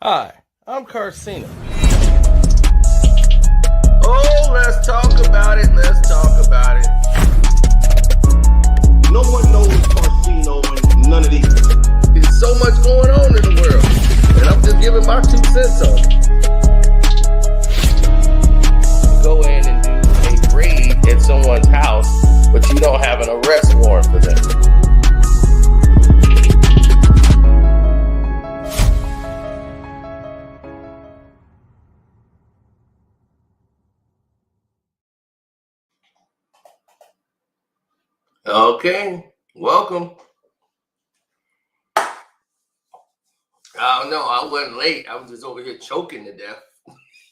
Hi, I'm Karceno. Oh, let's talk about it. Let's talk about it. No one knows Karceno and none of these. There's so much going on in the world, and I'm just giving my 2 cents on it. Go in and do a raid at someone's house, but you don't have an arrest warrant for them. Okay, welcome. No, I wasn't late. I was just over here choking to death.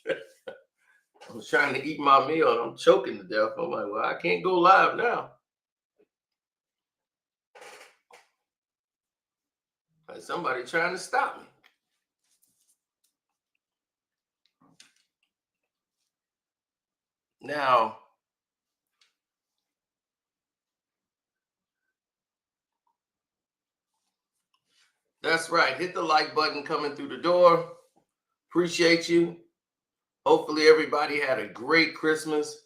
I was trying to eat my meal and I'm choking to death. I'm like, well, I can't go live now. Like somebody trying to stop me. Now, that's right. Hit the like button coming through the door. Appreciate you. Hopefully everybody had a great Christmas.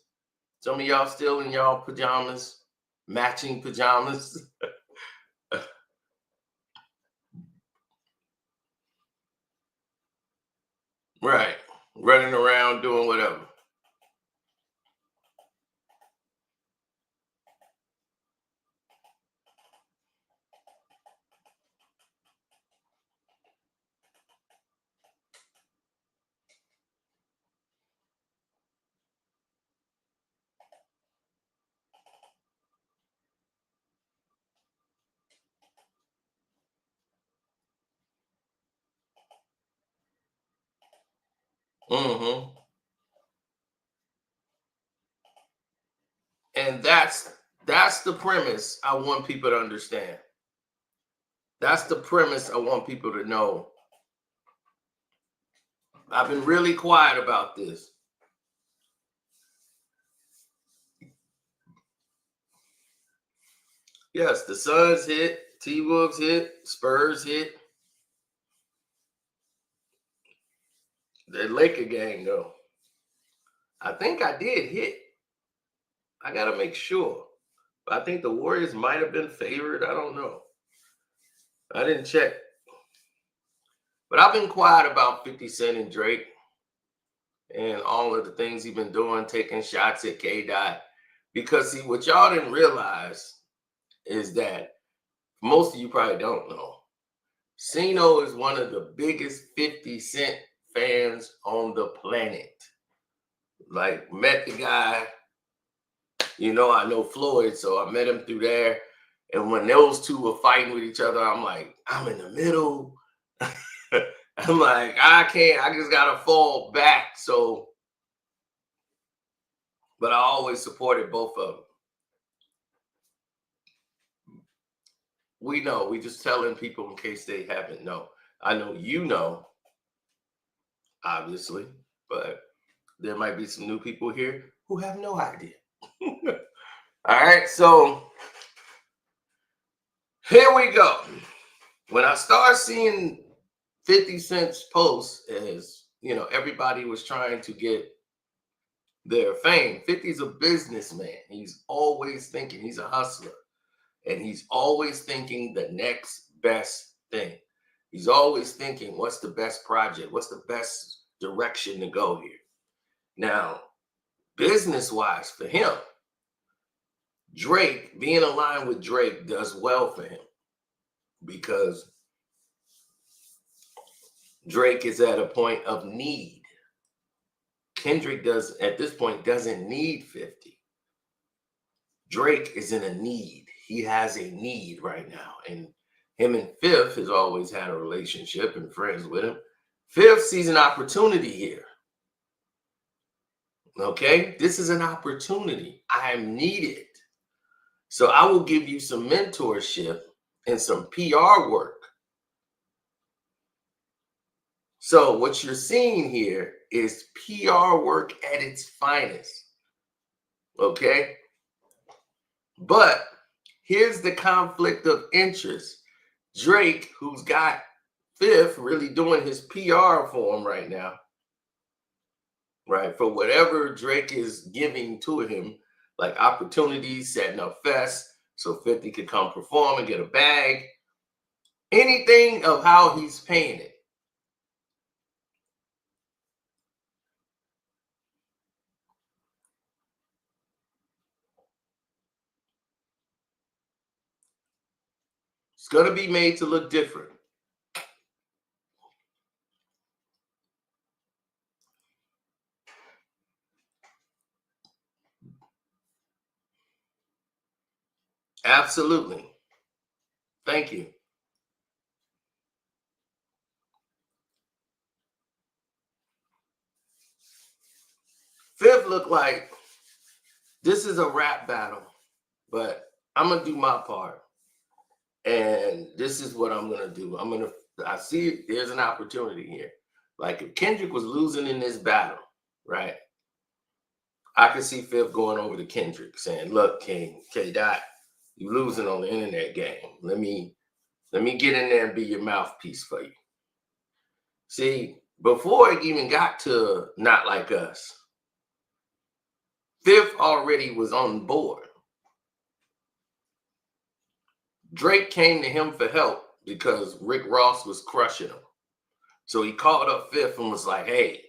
Some of y'all still in y'all pajamas, matching pajamas. Right. Running around doing whatever. Mm-hmm. And that's the premise I want people to understand. That's the premise I want people to know. I've been really quiet about this. Yes, the Suns hit, T-Wolves hit, Spurs hit. The Laker gang, though. I think I did hit. I got to make sure. I think the Warriors might have been favored. I don't know. I didn't check. But I've been quiet about 50 Cent and Drake and all of the things he's been doing, taking shots at K-Dot. Because, see, what y'all didn't realize is that most of you probably don't know. Ceno is one of the biggest 50 Cent fans on the planet. Like, met the guy. You know, I know Floyd, so I met him through there. And when those two were fighting with each other, I'm like, I'm in the middle. I'm like, I just got to fall back. So, but I always supported both of them. We know, we just telling people in case they haven't know. I know you know, obviously, but there might be some new people here who have no idea. All right, so here we go. When I start seeing 50 Cent's posts, as you know, everybody was trying to get their fame. 50's a businessman. He's always thinking, he's a hustler, and he's always thinking the next best thing. He's always thinking, what's the best project? What's the best direction to go here? Now, business-wise for him, Drake, being aligned with Drake does well for him because Drake is at a point of need. Kendrick at this point, doesn't need 50. Drake is in a need. He has a need right now. And him and Fifth has always had a relationship and friends with him. Fifth sees an opportunity here. Okay? This is an opportunity. I am needed. So I will give you some mentorship and some PR work. So what you're seeing here is PR work at its finest. Okay? But here's the conflict of interest. Drake, who's got Fifth really doing his PR for him right now, right? For whatever Drake is giving to him, like opportunities, setting up fests, so 50 could come perform and get a bag. Anything of how he's paying it. It's going to be made to look different. Absolutely. Thank you. Fifth looked like this is a rap battle, but I'm going to do my part. And this is what I'm going to do. I see there's an opportunity here. Like if Kendrick was losing in this battle, right? I could see Fifth going over to Kendrick saying, look, K-Dot, you losing on the internet game. Let me get in there and be your mouthpiece for you. See, before it even got to Not Like Us, Fifth already was on board. Drake came to him for help because Rick Ross was crushing him. So he called up Fifth and was like, hey,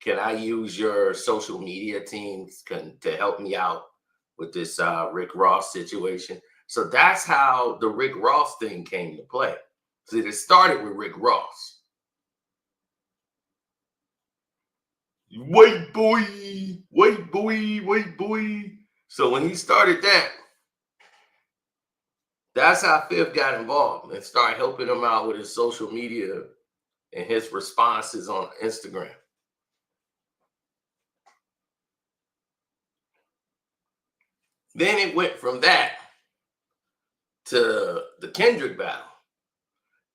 can I use your social media teams to help me out with this Rick Ross situation? So that's how the Rick Ross thing came to play. See, it started with Rick Ross. Wait, boy, wait, boy, wait, boy. So when he started that, that's how Fifth got involved and started helping him out with his social media and his responses on Instagram. Then it went from that to the Kendrick battle.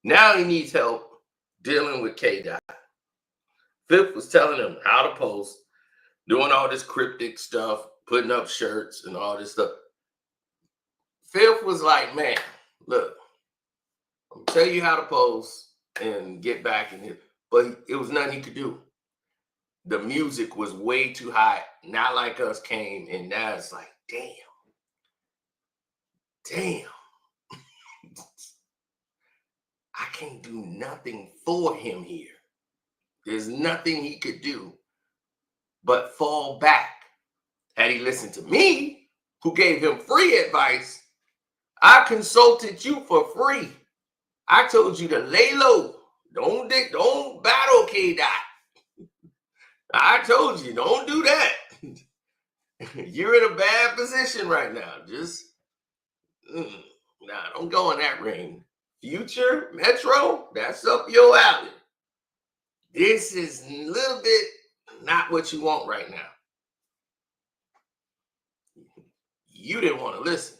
Now he needs help dealing with K-Dot. Fifth was telling him how to post, doing all this cryptic stuff, putting up shirts and all this stuff. Fifth was like, man, look, I'm gonna tell you how to post and get back in it. But it was nothing he could do. The music was way too hot. Not Like Us came, and now it's like, damn. I can't do nothing for him here. There's nothing he could do but fall back. Had he listened to me, who gave him free advice, I consulted you for free. I told you to lay low. Don't battle K-Dot. I told you, don't do that. You're in a bad position right now. Just, don't go in that ring. Future, Metro, that's up your alley. This is a little bit not what you want right now. You didn't want to listen.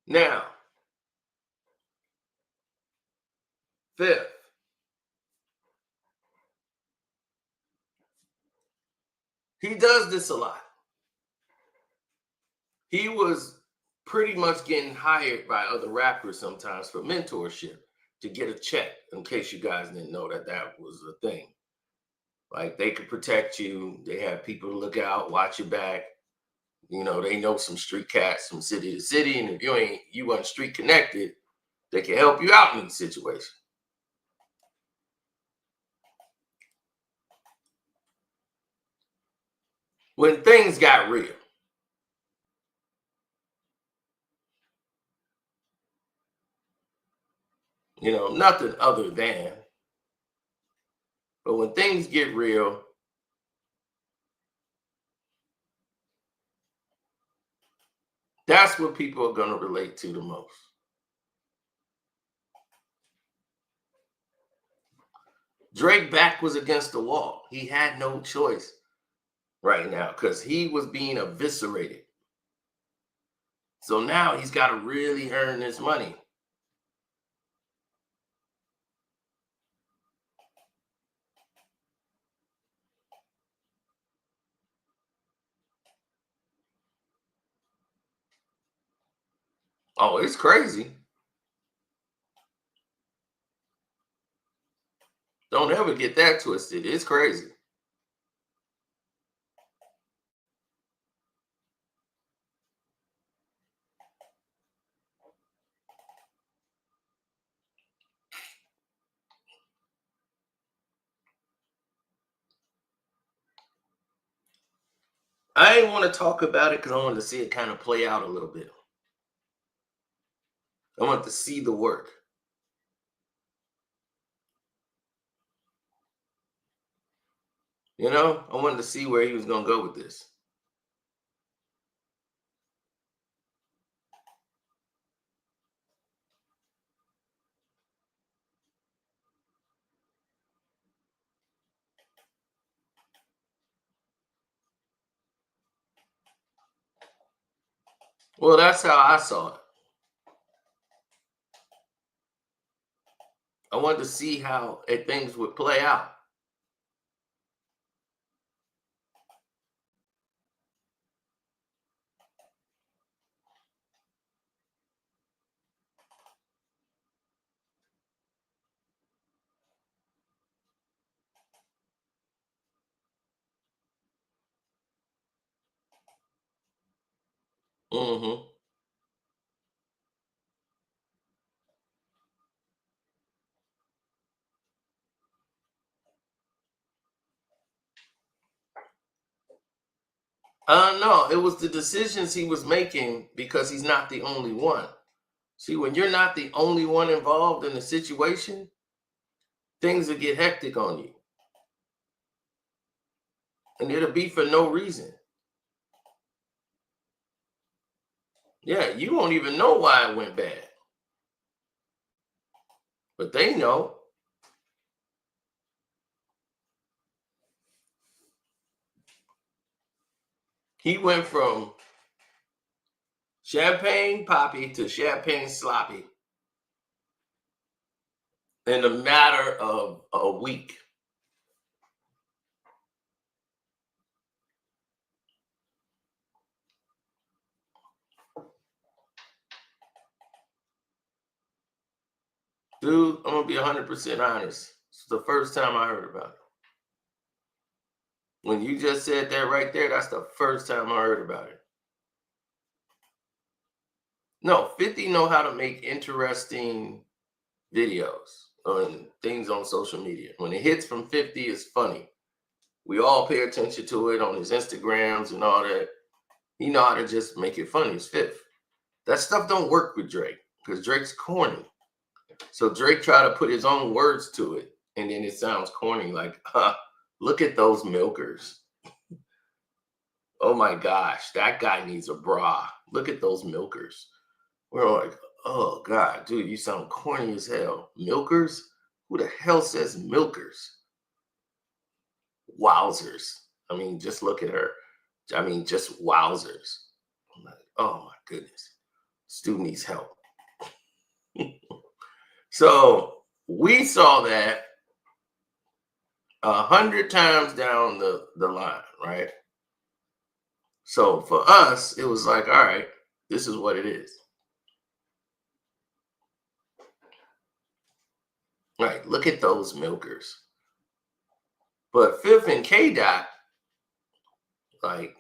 Now, Fifth, he does this a lot. He was pretty much getting hired by other rappers sometimes for mentorship to get a check, in case you guys didn't know that was a thing. Like they could protect you. They have people to look out, watch your back. You know, they know some street cats from city to city. And if you weren't street connected, they can help you out in the situation. When things got real, nothing other than, but when things get real, that's what people are going to relate to the most. Drake back was against the wall. He had no choice right now because he was being eviscerated. So now he's got to really earn his money. Oh, it's crazy. Don't ever get that twisted. It's crazy. I didn't want to talk about it because I wanted to see it kind of play out a little bit. I wanted to see the work. You know, I wanted to see where he was going to go with this. Well, that's how I saw it. I wanted to see how things would play out. Mm-hmm. No, it was the decisions he was making because he's not the only one. See, when you're not the only one involved in the situation, things will get hectic on you. And it'll be for no reason. Yeah, you won't even know why it went bad. But they know. He went from champagne poppy to champagne sloppy in a matter of a week. Dude, I'm going to be 100% honest. It's the first time I heard about it. When you just said that right there, that's the first time I heard about it. No, 50 know how to make interesting videos on things on social media. When it hits from 50, it's funny. We all pay attention to it on his Instagrams and all that. He know how to just make it funny. It's fifth. That stuff don't work with Drake because Drake's corny. So Drake tried to put his own words to it, and then it sounds corny. Like, look at those milkers. Oh my gosh, that guy needs a bra. Look at those milkers. We're like, oh God, dude, you sound corny as hell. Milkers? Who the hell says milkers? Wowzers. I mean, just look at her. I mean, just wowzers. I'm like, oh my goodness. Stu needs help. So we saw that 100 times down the line, right? So for us, it was like, all right, this is what it is. Right, look at those milkers. But Fifth and K Dot, like,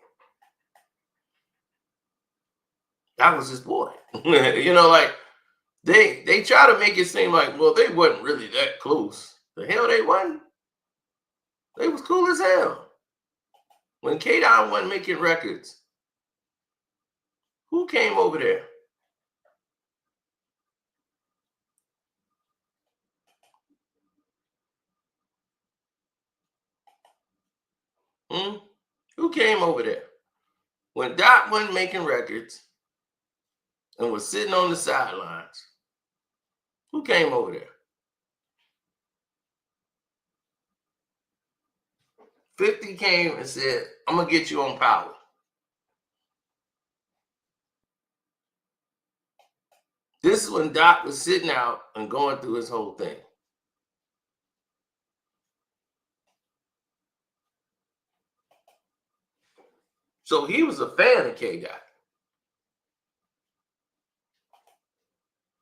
that was his boy. You know, like they try to make it seem like, well, they wasn't really that close. The hell they wasn't. They was cool as hell. When K Dot wasn't making records, who came over there? Hmm? Who came over there? When Dot wasn't making records and was sitting on the sidelines, who came over there? 50 came and said, I'm going to get you on power. This is when Doc was sitting out and going through his whole thing. So he was a fan of K Dot.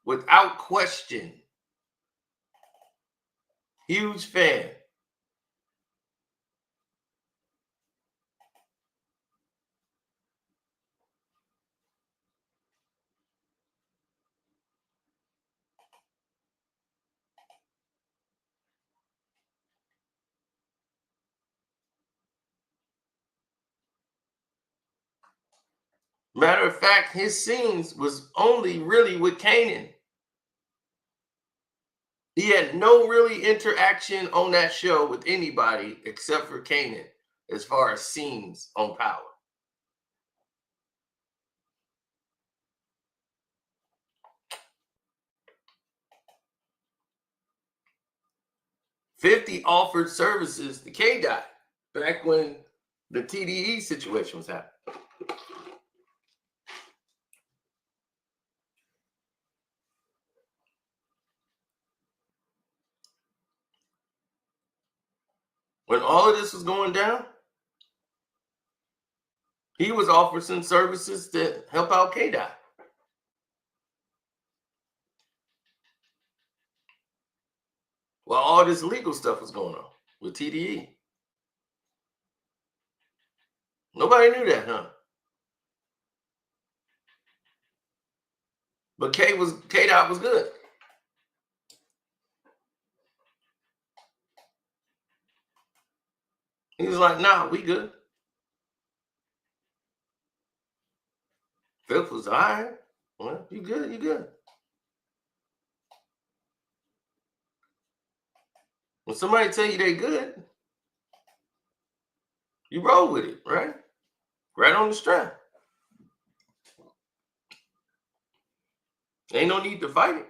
without question. Huge fan. Matter of fact, his scenes was only really with Kanan. He had no really interaction on that show with anybody except for Kanan as far as scenes on Power. $50 offered services to K-Dot back when the TDE situation was happening. When all of this was going down, he was offering some services to help out K-Dot. While all this legal stuff was going on with TDE. Nobody knew that, huh? But K-Dot was good. He was like, nah, we good. Fifth was all right. Well, you good, you good. When somebody tell you they good, you roll with it, right? Right on the strap. Ain't no need to fight it.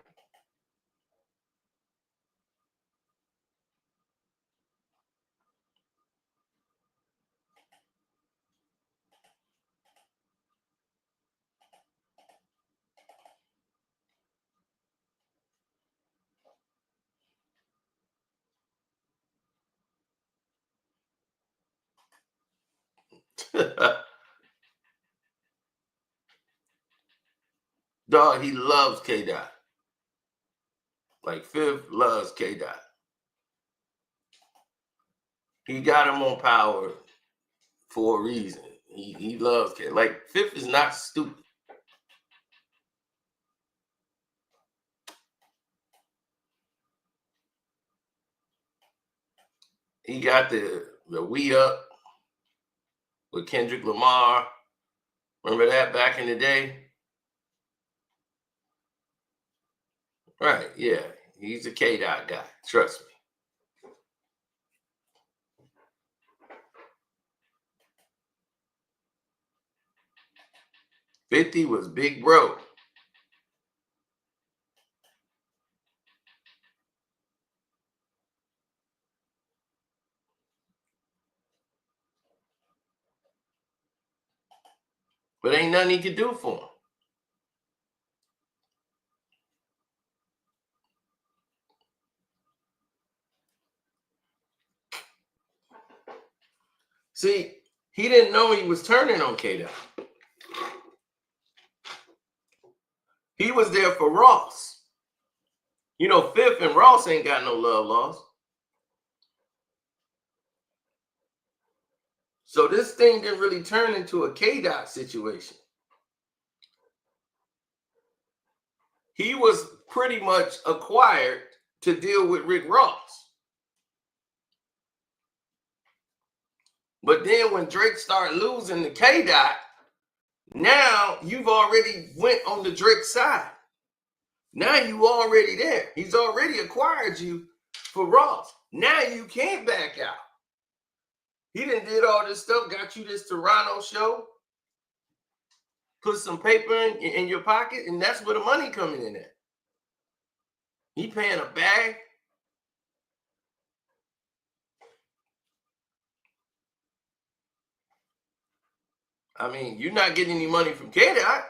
Dog, he loves K-Dot. Like Fifth loves K-Dot. He got him on Power for a reason. He loves K. Like Fifth is not stupid. He got the We Up with Kendrick Lamar. Remember that back in the day? Right, yeah. He's a K-Dot guy. Trust me. $50 was big bro. But ain't nothing he could do for him. See, he didn't know he was turning on K-Dot. He was there for Ross. You know, Fifth and Ross ain't got no love lost. So this thing didn't really turn into a K-Dot situation. He was pretty much acquired to deal with Rick Ross. But then when Drake started losing to K-Dot, now you've already went on the Drake side. Now you already there. He's already acquired you for Ross. Now you can't back out. He done did all this stuff, got you this Toronto show, put some paper in your pocket, and that's where the money coming in at. He paying a bag. I mean, you're not getting any money from K-Dot.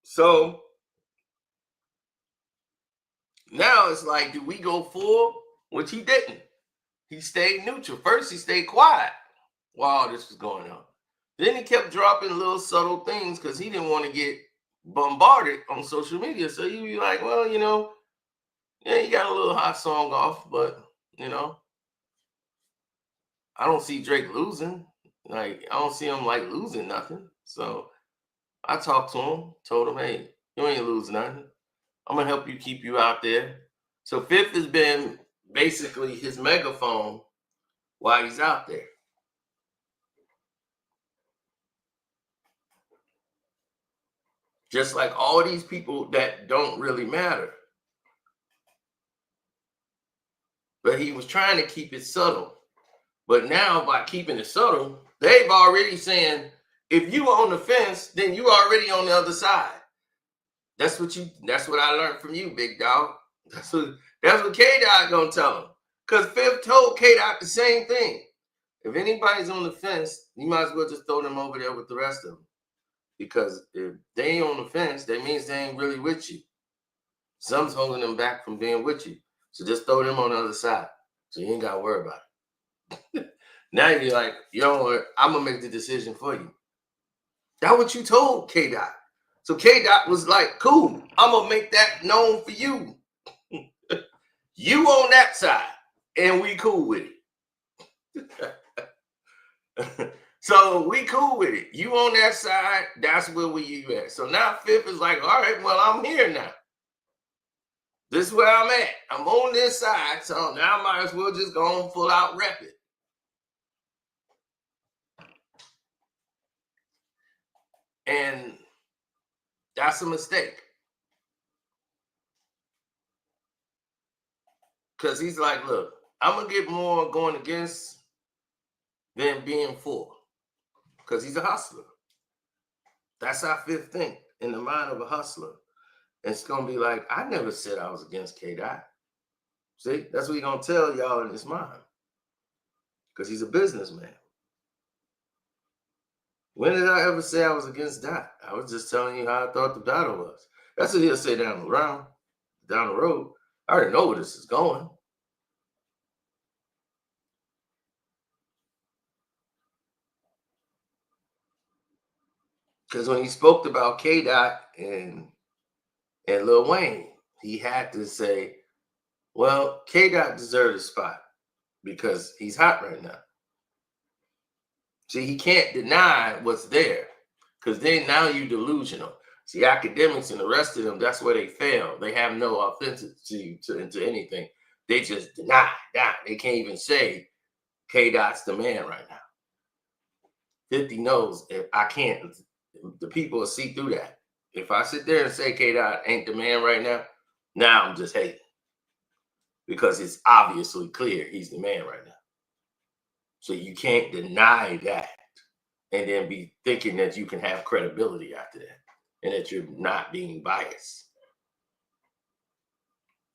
So now it's like, do we go full? Which he didn't. He stayed neutral. First, he stayed quiet while all this was going on. Then he kept dropping little subtle things because he didn't want to get bombarded on social media. So he'd be like, well, yeah, you got a little hot song off, but I don't see Drake losing. Like, I don't see him like losing nothing. So I talked to him, told him, hey, you ain't lose nothing. I'm gonna help you keep you out there. So Fifth has been basically his megaphone while he's out there. Just like all these people that don't really matter. But he was trying to keep it subtle. But now by keeping it subtle, they've already saying, if you on the fence, then you already on the other side. That's what I learned from you, big dog. That's what K-Dot gonna tell him. Because Fifth told K-Dot the same thing. If anybody's on the fence, you might as well just throw them over there with the rest of them. Because if they ain't on the fence, that means they ain't really with you. Something's holding them back from being with you. So just throw them on the other side. So you ain't got to worry about it. Now you're like, you know what? I'm going to make the decision for you. That's what you told K-Dot. So K-Dot was like, cool, I'm going to make that known for you. You on that side, and we cool with it. So we cool with it. You on that side, that's where you at. So now Fifth is like, all right, well, I'm here now. This is where I'm at. I'm on this side, so now I might as well just go on full out rep it. And that's a mistake. Because he's like, look, I'm going to get more going against than being for. Because he's a hustler. That's how Fifth think in the mind of a hustler. It's going to be like, I never said I was against K-Dot. See, that's what he's going to tell y'all in his mind. Because he's a businessman. When did I ever say I was against Dot? I was just telling you how I thought the battle was. That's what he'll say down the road. I already know where this is going. Because when he spoke about K-Dot and Lil Wayne, he had to say, well, K-Dot deserves a spot because he's hot right now. See, he can't deny what's there because then now you're delusional. See, academics and the rest of them, that's where they fail. They have no authenticity into anything. They just deny that. They can't even say K-Dot's the man right now. 50 knows if I can't, the people will see through that. If I sit there and say K-Dot ain't the man right now I'm just hating. Because it's obviously clear he's the man right now. So you can't deny that and then be thinking that you can have credibility after that and that you're not being biased.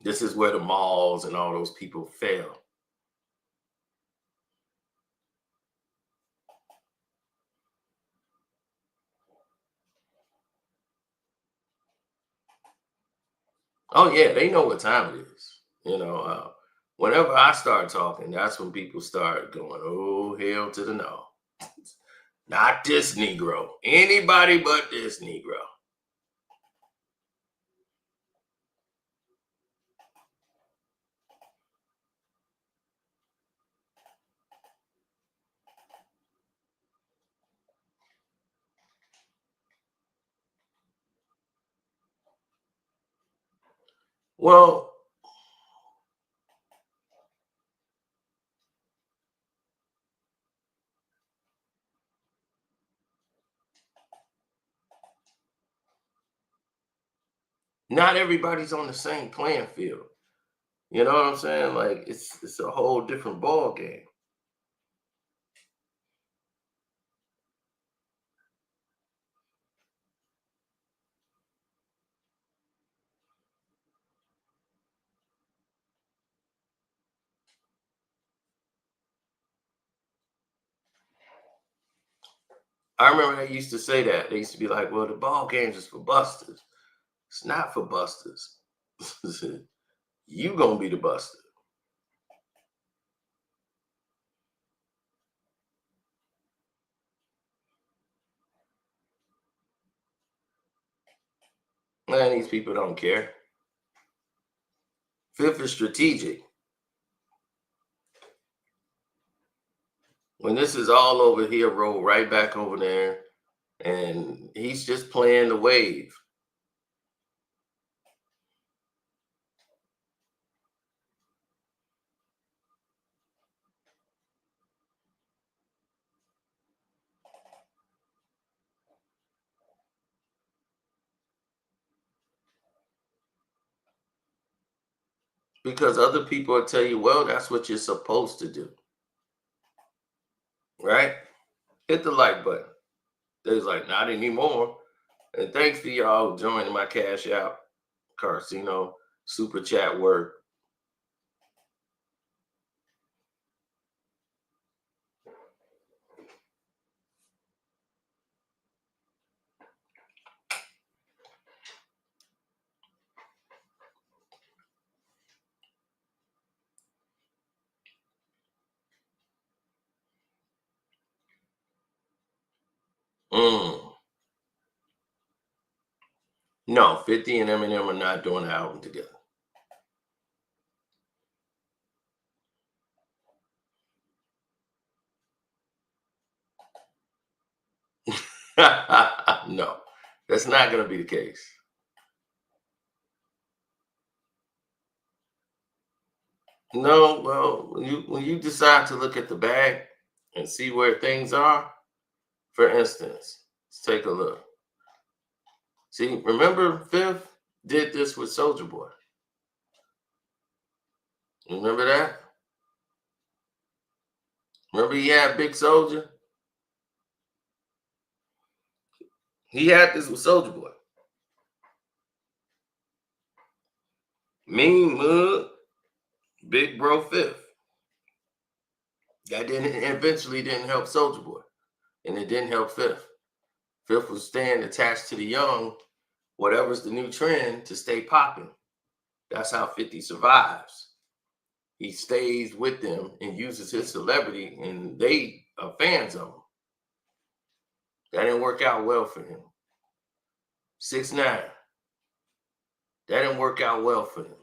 This is where the malls and all those people fail. Oh, yeah, they know what time it is. Whenever I start talking, that's when people start going, oh, hell to the no. Not this Negro. Anybody but this Negro. Well, not everybody's on the same playing field. You know what I'm saying? Like it's a whole different ball game. I remember they used to say that. They used to be like, well, the ball games is for busters. It's not for busters. You gonna be the buster. Man, these people don't care. Fifth is strategic. When this is all over, he'll roll right back over there, and he's just playing the wave. Because other people will tell you, well, that's what you're supposed to do. Right? Hit the like button. They's like, not anymore. And thanks for y'all joining my Cash Out, Karceno, Super Chat work. No, 50 and Eminem are not doing an album together. No, that's not going to be the case. No, well, when you decide to look at the bag and see where things are, for instance, let's take a look. See, remember Fifth did this with Soulja Boy. Remember that? Remember he had Big Soulja? He had this with Soulja Boy. Mean Mug, Big Bro Fifth. That eventually didn't help Soulja Boy. And it didn't help Fifth. Fifth was staying attached to the young, whatever's the new trend, to stay popping. That's how 50 survives. He stays with them and uses his celebrity, and they are fans of him. That didn't work out well for him. 6ix9ine. That didn't work out well for him.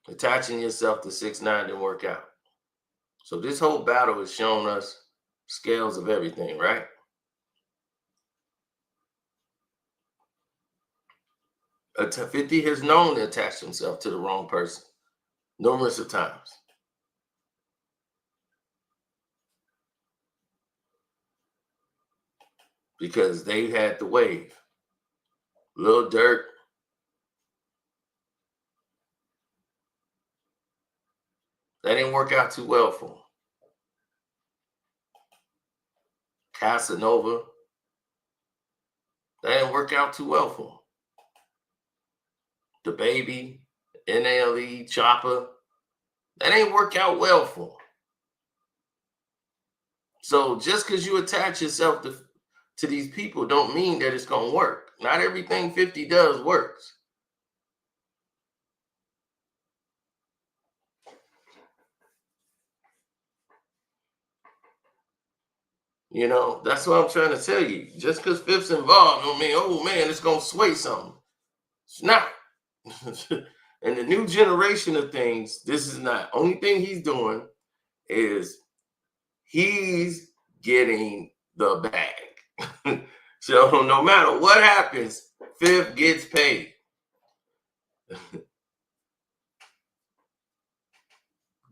Attaching yourself to 6ix9ine didn't work out. So this whole battle has shown us scales of everything, right? A 50 has known to attach himself to the wrong person numerous of times. Because they had the wave. Lil Durk. That didn't work out too well for him. Casanova. That didn't work out too well for him. The Baby, NLE, Chopper. That ain't work out well for him. So just because you attach yourself to these people don't mean that it's going to work. Not everything 50 does works. You know, that's what I'm trying to tell you. Just because Fifth's involved don't mean, oh man, it's going to sway something. It's not. And the new generation of things, this is not. Only thing he's doing is he's getting the bag. So no matter what happens, Fifth gets paid.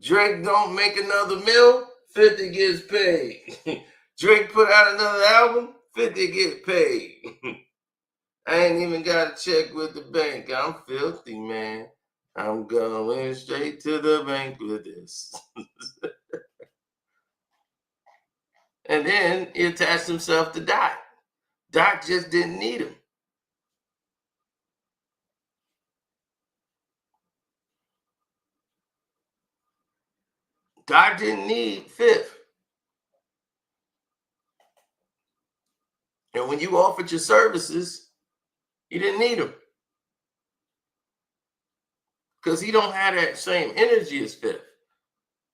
Drake don't make another meal, 50 gets paid. Drake put out another album, 50 get paid. I ain't even got to check with the bank. I'm filthy, man. I'm going straight to the bank with this. And then he attached himself to Doc. Doc just didn't need him. Doc didn't need Fifth. And when you offered your services, you didn't need him. Because he don't have that same energy as Fifth.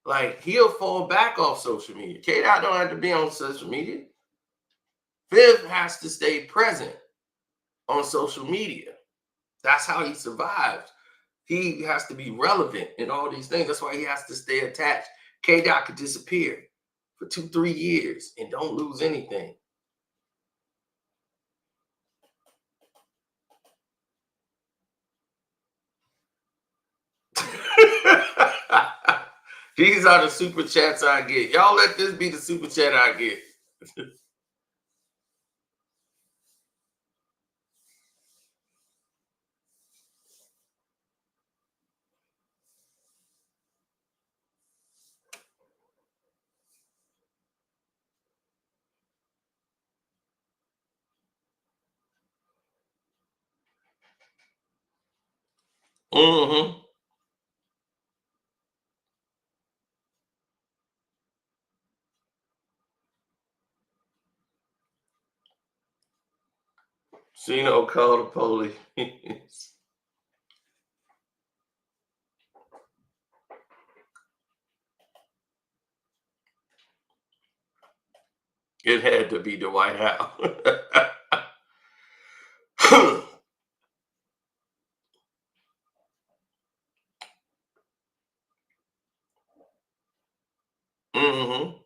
Like, he'll fall back off social media. K-Dot don't have to be on social media. Fifth has to stay present on social media. That's how he survived. He has to be relevant in all these things. That's why he has to stay attached. K-Dot could disappear for 2-3 years and don't lose anything. These are the super chats I get. Y'all let this be the super chat I get. Mm-hmm. Cino called the police. It had to be the White House. Mm-hmm.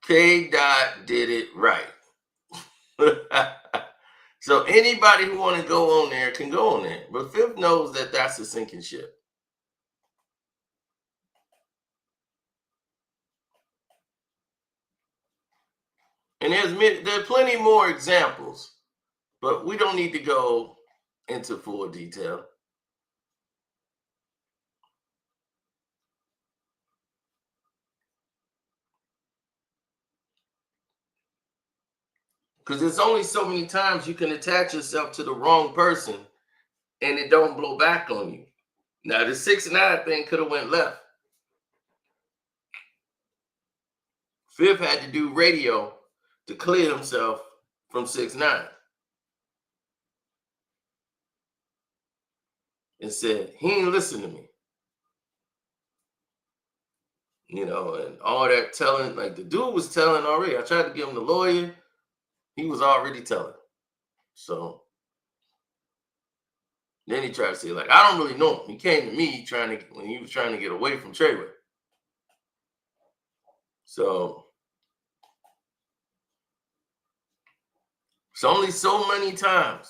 K-Dot did it right. So anybody who want to go on there can go on there. But Fifth knows that that's a sinking ship. And there's plenty more examples, but we don't need to go into full detail. Because there's only so many times you can attach yourself to the wrong person and it don't blow back on you. Now the 6ix9ine thing could have went left. Fifth had to do radio to clear himself from 6ix9ine. And said, he ain't listen to me. You know, and all that telling, like the dude was telling already. I tried to give him the lawyer. He was already telling. So then he tried to say, like, I don't really know him. He came to me when he was trying to get away from Treyway. So it's only so many times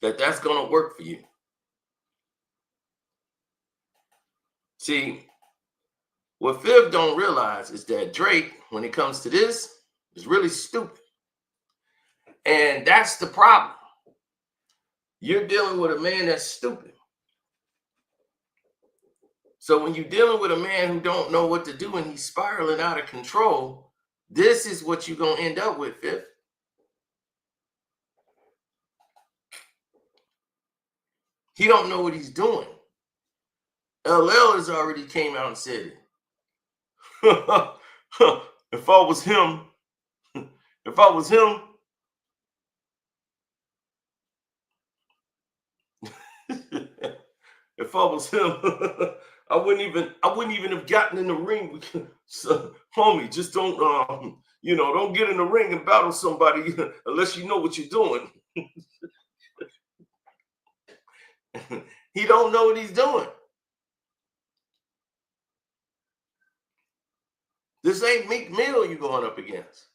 that's going to work for you. See, what Fifth don't realize is that Drake, when it comes to this, is really stupid. And that's the problem. You're dealing with a man that's stupid. So when you're dealing with a man who don't know what to do and he's spiraling out of control, this is what you're going to end up with, Fifth. He don't know what he's doing. LL has already came out and said it. If I was him, if I was him, if I was him, I wouldn't even have gotten in the ring. So, homie, just don't, don't get in the ring and battle somebody unless you know what you're doing. He don't know what he's doing. This ain't Meek Mill you going up against.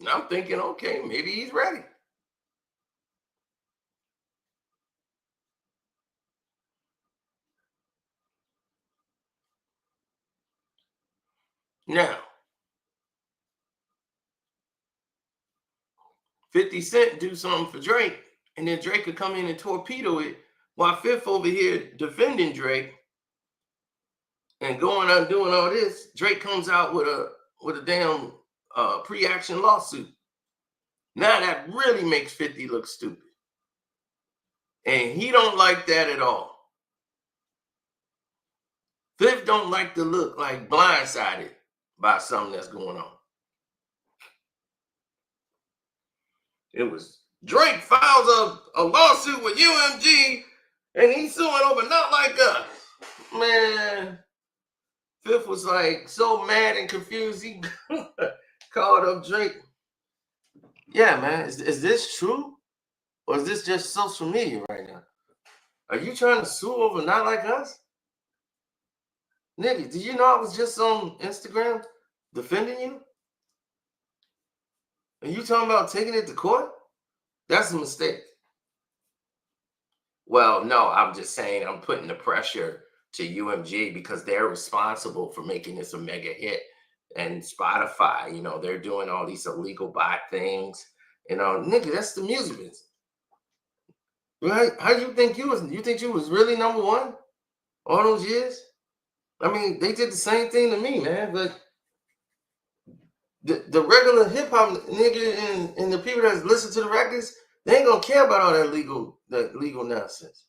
And I'm thinking, okay, maybe he's ready. Now, 50 Cent do something for Drake, and then Drake could come in and torpedo it while Fifth over here defending Drake and going out and doing all this. Drake comes out with a damn pre-action lawsuit. Now that really makes 50 look stupid. And he don't like that at all. Fifth don't like to look like blindsided by something that's going on. It was Drake files a lawsuit with UMG and he's suing over Not Like Us. Man, Fifth was like so mad and confused, he called up Drake. Yeah, man, is this true? Or is this just social media right now? Are you trying to sue over Not Like Us? Nigga, did you know I was just on Instagram defending you? And you talking about taking it to court? That's a mistake. Well, no, I'm just saying I'm putting the pressure to UMG because they're responsible for making this a mega hit. And Spotify, they're doing all these illegal bot things. Nigga, that's the music business. Right? How you think you was really number one all those years? I mean, they did the same thing to me, man. But the regular hip hop nigga and the people that listen to the records, they ain't gonna care about all that legal nonsense.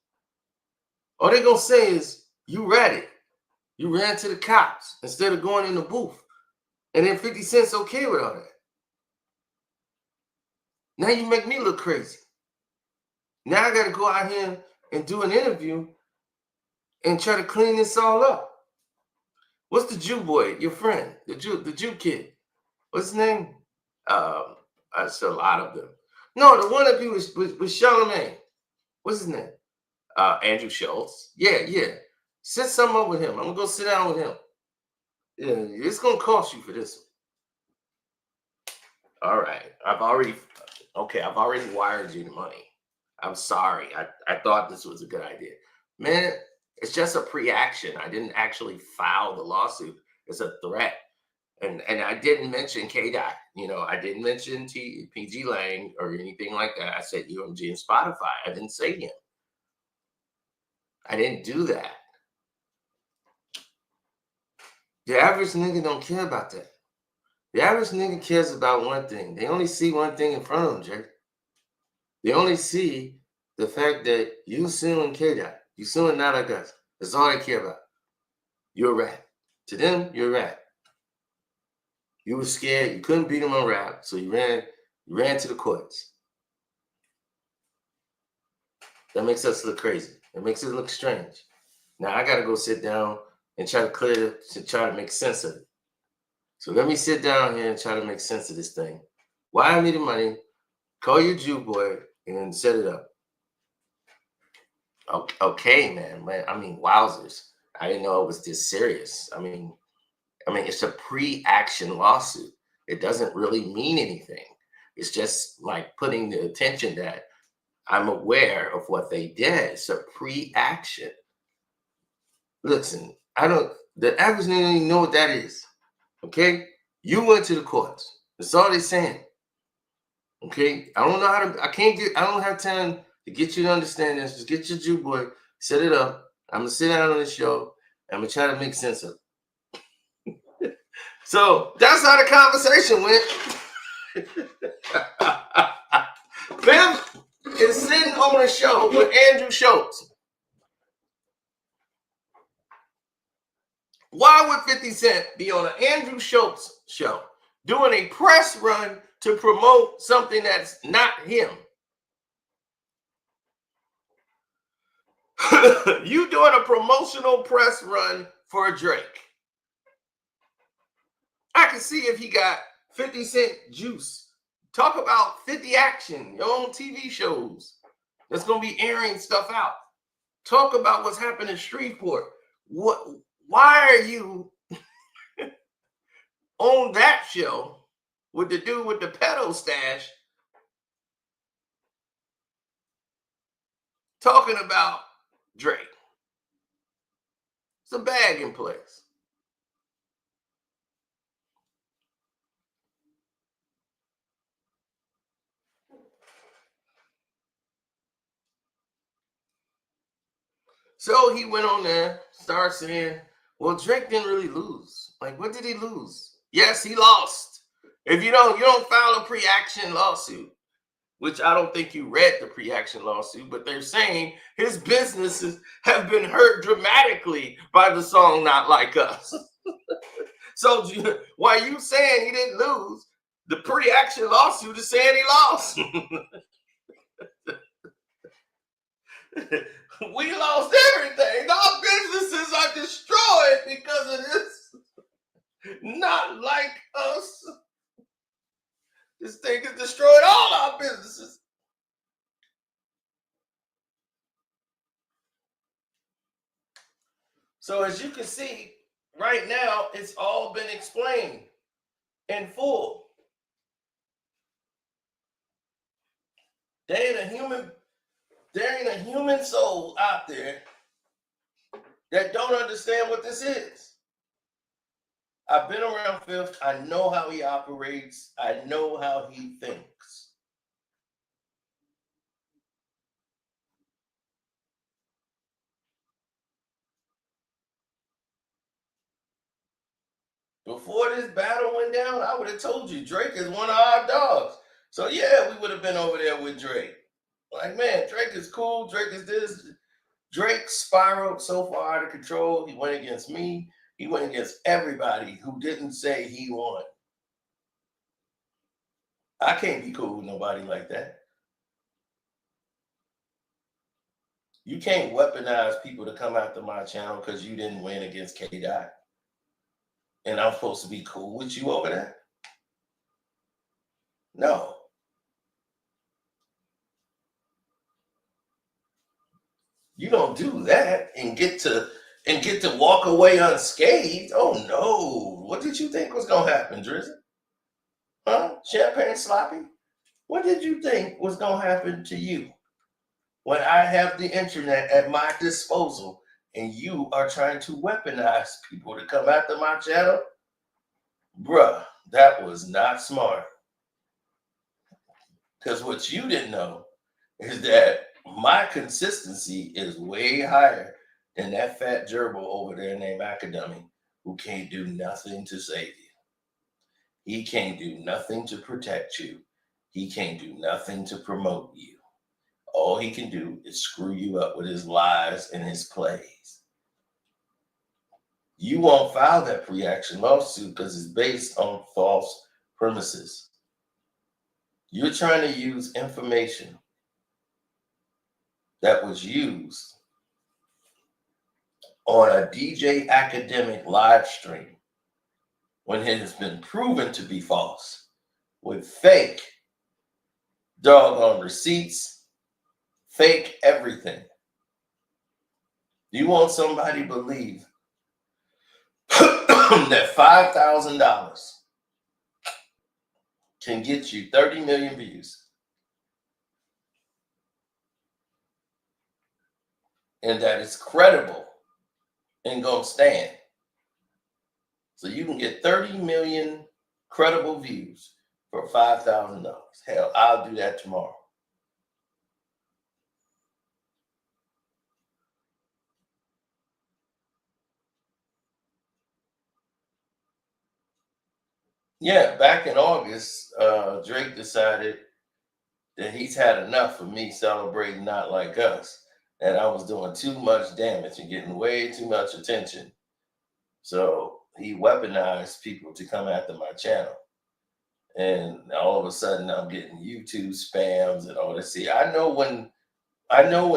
All they gonna say is you ratted. You ran to the cops instead of going in the booth. And then 50 Cent's okay with all that. Now you make me look crazy. Now I gotta go out here and do an interview and try to clean this all up. What's the Jew boy, your friend, the Jew kid? What's his name? It's a lot of them. No, the one that be with Charlemagne. What's his name? Andrew Schultz. Yeah. Set something up with him. I'm gonna go sit down with him. Yeah, it's gonna cost you for this one. All right. I've already wired you the money. I'm sorry. I thought this was a good idea. Man, it's just a pre-action. I didn't actually file the lawsuit. It's a threat. And I didn't mention K-Dot. I didn't mention PG Lang or anything like that. I said UMG and Spotify. I didn't say him. I didn't do that. The average nigga don't care about that. The average nigga cares about one thing. They only see one thing in front of them, Jay. They only see the fact that you suing K-Dot. You suing Not Like Us. That's all they care about. You're a rat. To them, you're a rat. You were scared. You couldn't beat them on rap, so you ran to the courts. That makes us look crazy. It makes it look strange. Now I got to go sit down and try to make sense of it. So let me sit down here and try to make sense of this thing. Wire me the money, call your Jew boy, and set it up. Okay, man. I mean, wowzers. I didn't know it was this serious. I mean, it's a pre-action lawsuit. It doesn't really mean anything. It's just like putting the attention that I'm aware of what they did. It's a pre-action. Listen, the average nigga don't even know what that is. Okay? You went to the courts. That's all they're saying. Okay? I don't have time to get you to understand this. Just get your Jew boy, set it up. I'm going to sit down on the show. I'm going to try to make sense of it. So that's how the conversation went. Biff is sitting on a show with Andrew Schultz. Why would 50 Cent be on an Andrew Schultz show doing a press run to promote something that's not him? You doing a promotional press run for Drake. I can see if he got 50 Cent juice. Talk about 50 Action, your own TV shows that's going to be airing stuff out. Talk about what's happening in Shreveport. Why are you on that show with the dude with the pedo stash talking about Drake? It's a bag in place. So he went on there, started saying, well, Drake didn't really lose. Like, what did he lose? Yes, he lost. If you don't file a pre-action lawsuit, which I don't think you read the pre-action lawsuit, but they're saying his businesses have been hurt dramatically by the song Not Like Us. So while you saying he didn't lose, the pre-action lawsuit is saying he lost. We lost everything. Our businesses are destroyed because of this. Not like us. This thing has destroyed all our businesses. So as you can see, right now, it's all been explained in full. There ain't a human soul out there that don't understand what this is. I've been around Fifth. I know how he operates. I know how he thinks. Before this battle went down, I would have told you Drake is one of our dogs. So yeah, we would have been over there with Drake. Like, man, Drake is cool. Drake is this. Drake spiraled so far out of control. He went against me. He went against everybody who didn't say he won. I can't be cool with nobody like that. You can't weaponize people to come after my channel because you didn't win against K-Dot. And I'm supposed to be cool with you over that? No. You don't do that and get to walk away unscathed. Oh no. What did you think was gonna happen, Drizzy? Huh? Champagne sloppy? What did you think was gonna happen to you when I have the internet at my disposal and you are trying to weaponize people to come after my channel? Bruh, that was not smart. Because what you didn't know is that my consistency is way higher than that fat gerbil over there named Academy, who can't do nothing to save you. He can't do nothing to protect you. He can't do nothing to promote you. All he can do is screw you up with his lies and his plays. You won't file that pre-action lawsuit because it's based on false premises. You're trying to use information that was used on a DJ Academic live stream when it has been proven to be false with fake doggone receipts, fake everything. You want somebody to believe that $5,000 can get you 30 million views and that it's credible and gonna stand. So you can get 30 million credible views for $5,000. Hell, I'll do that tomorrow. Yeah, back in August, Drake decided that he's had enough of me celebrating Not Like Us, and I was doing too much damage and getting way too much attention. So he weaponized people to come after my channel. And all of a sudden I'm getting YouTube spams and all this. See, I know when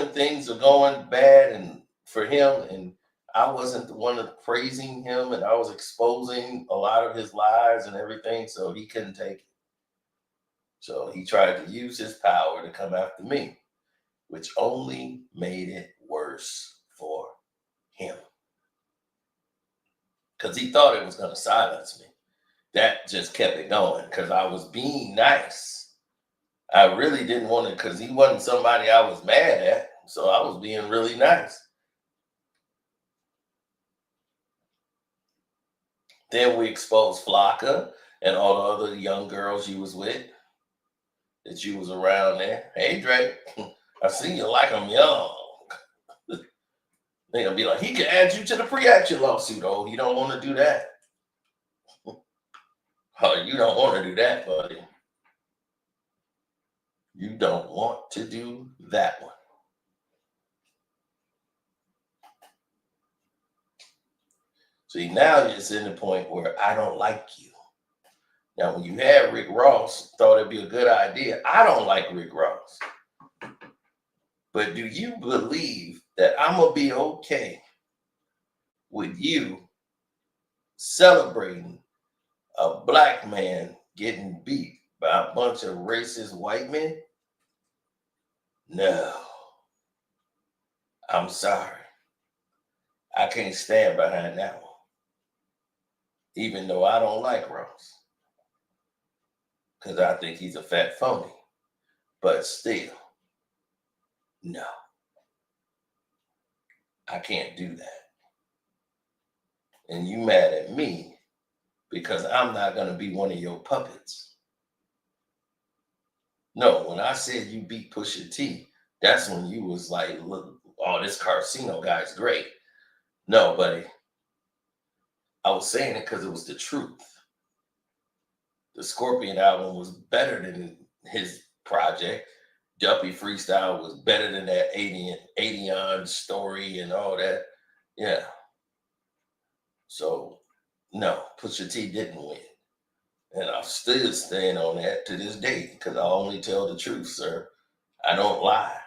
things are going bad and for him, and I wasn't the one praising him, and I was exposing a lot of his lies and everything, so he couldn't take it. So he tried to use his power to come after me, which only made it worse for him. Because he thought it was going to silence me. That just kept it going because I was being nice. I really didn't want to, because he wasn't somebody I was mad at. So I was being really nice. Then we exposed Flocka and all the other young girls you was with, that you was around there. Hey, Drake, I see you like them young. They're going to be like, he can add you to the pre-action lawsuit. Oh, you don't want to do that. Oh, you don't want to do that, buddy. You don't want to do that one. See, now it's in the point where I don't like you. Now, when you had Rick Ross, thought it'd be a good idea. I don't like Rick Ross. But do you believe that I'm going to be okay with you celebrating a black man getting beat by a bunch of racist white men? No. I'm sorry. I can't stand behind that one. Even though I don't like Ross. Because I think he's a fat phony. But still, no. I can't do that. And you mad at me because I'm not going to be one of your puppets. No, when I said you beat Pusha T, that's when you was like, look, oh, this Karceno guy's great. No, buddy. I was saying it because it was the truth. The Scorpion album was better than his project. Duppy Freestyle was better than that 80 story and all that. Yeah. So, no, Pusha T didn't win. And I'm still staying on that to this day because I only tell the truth, sir. I don't lie.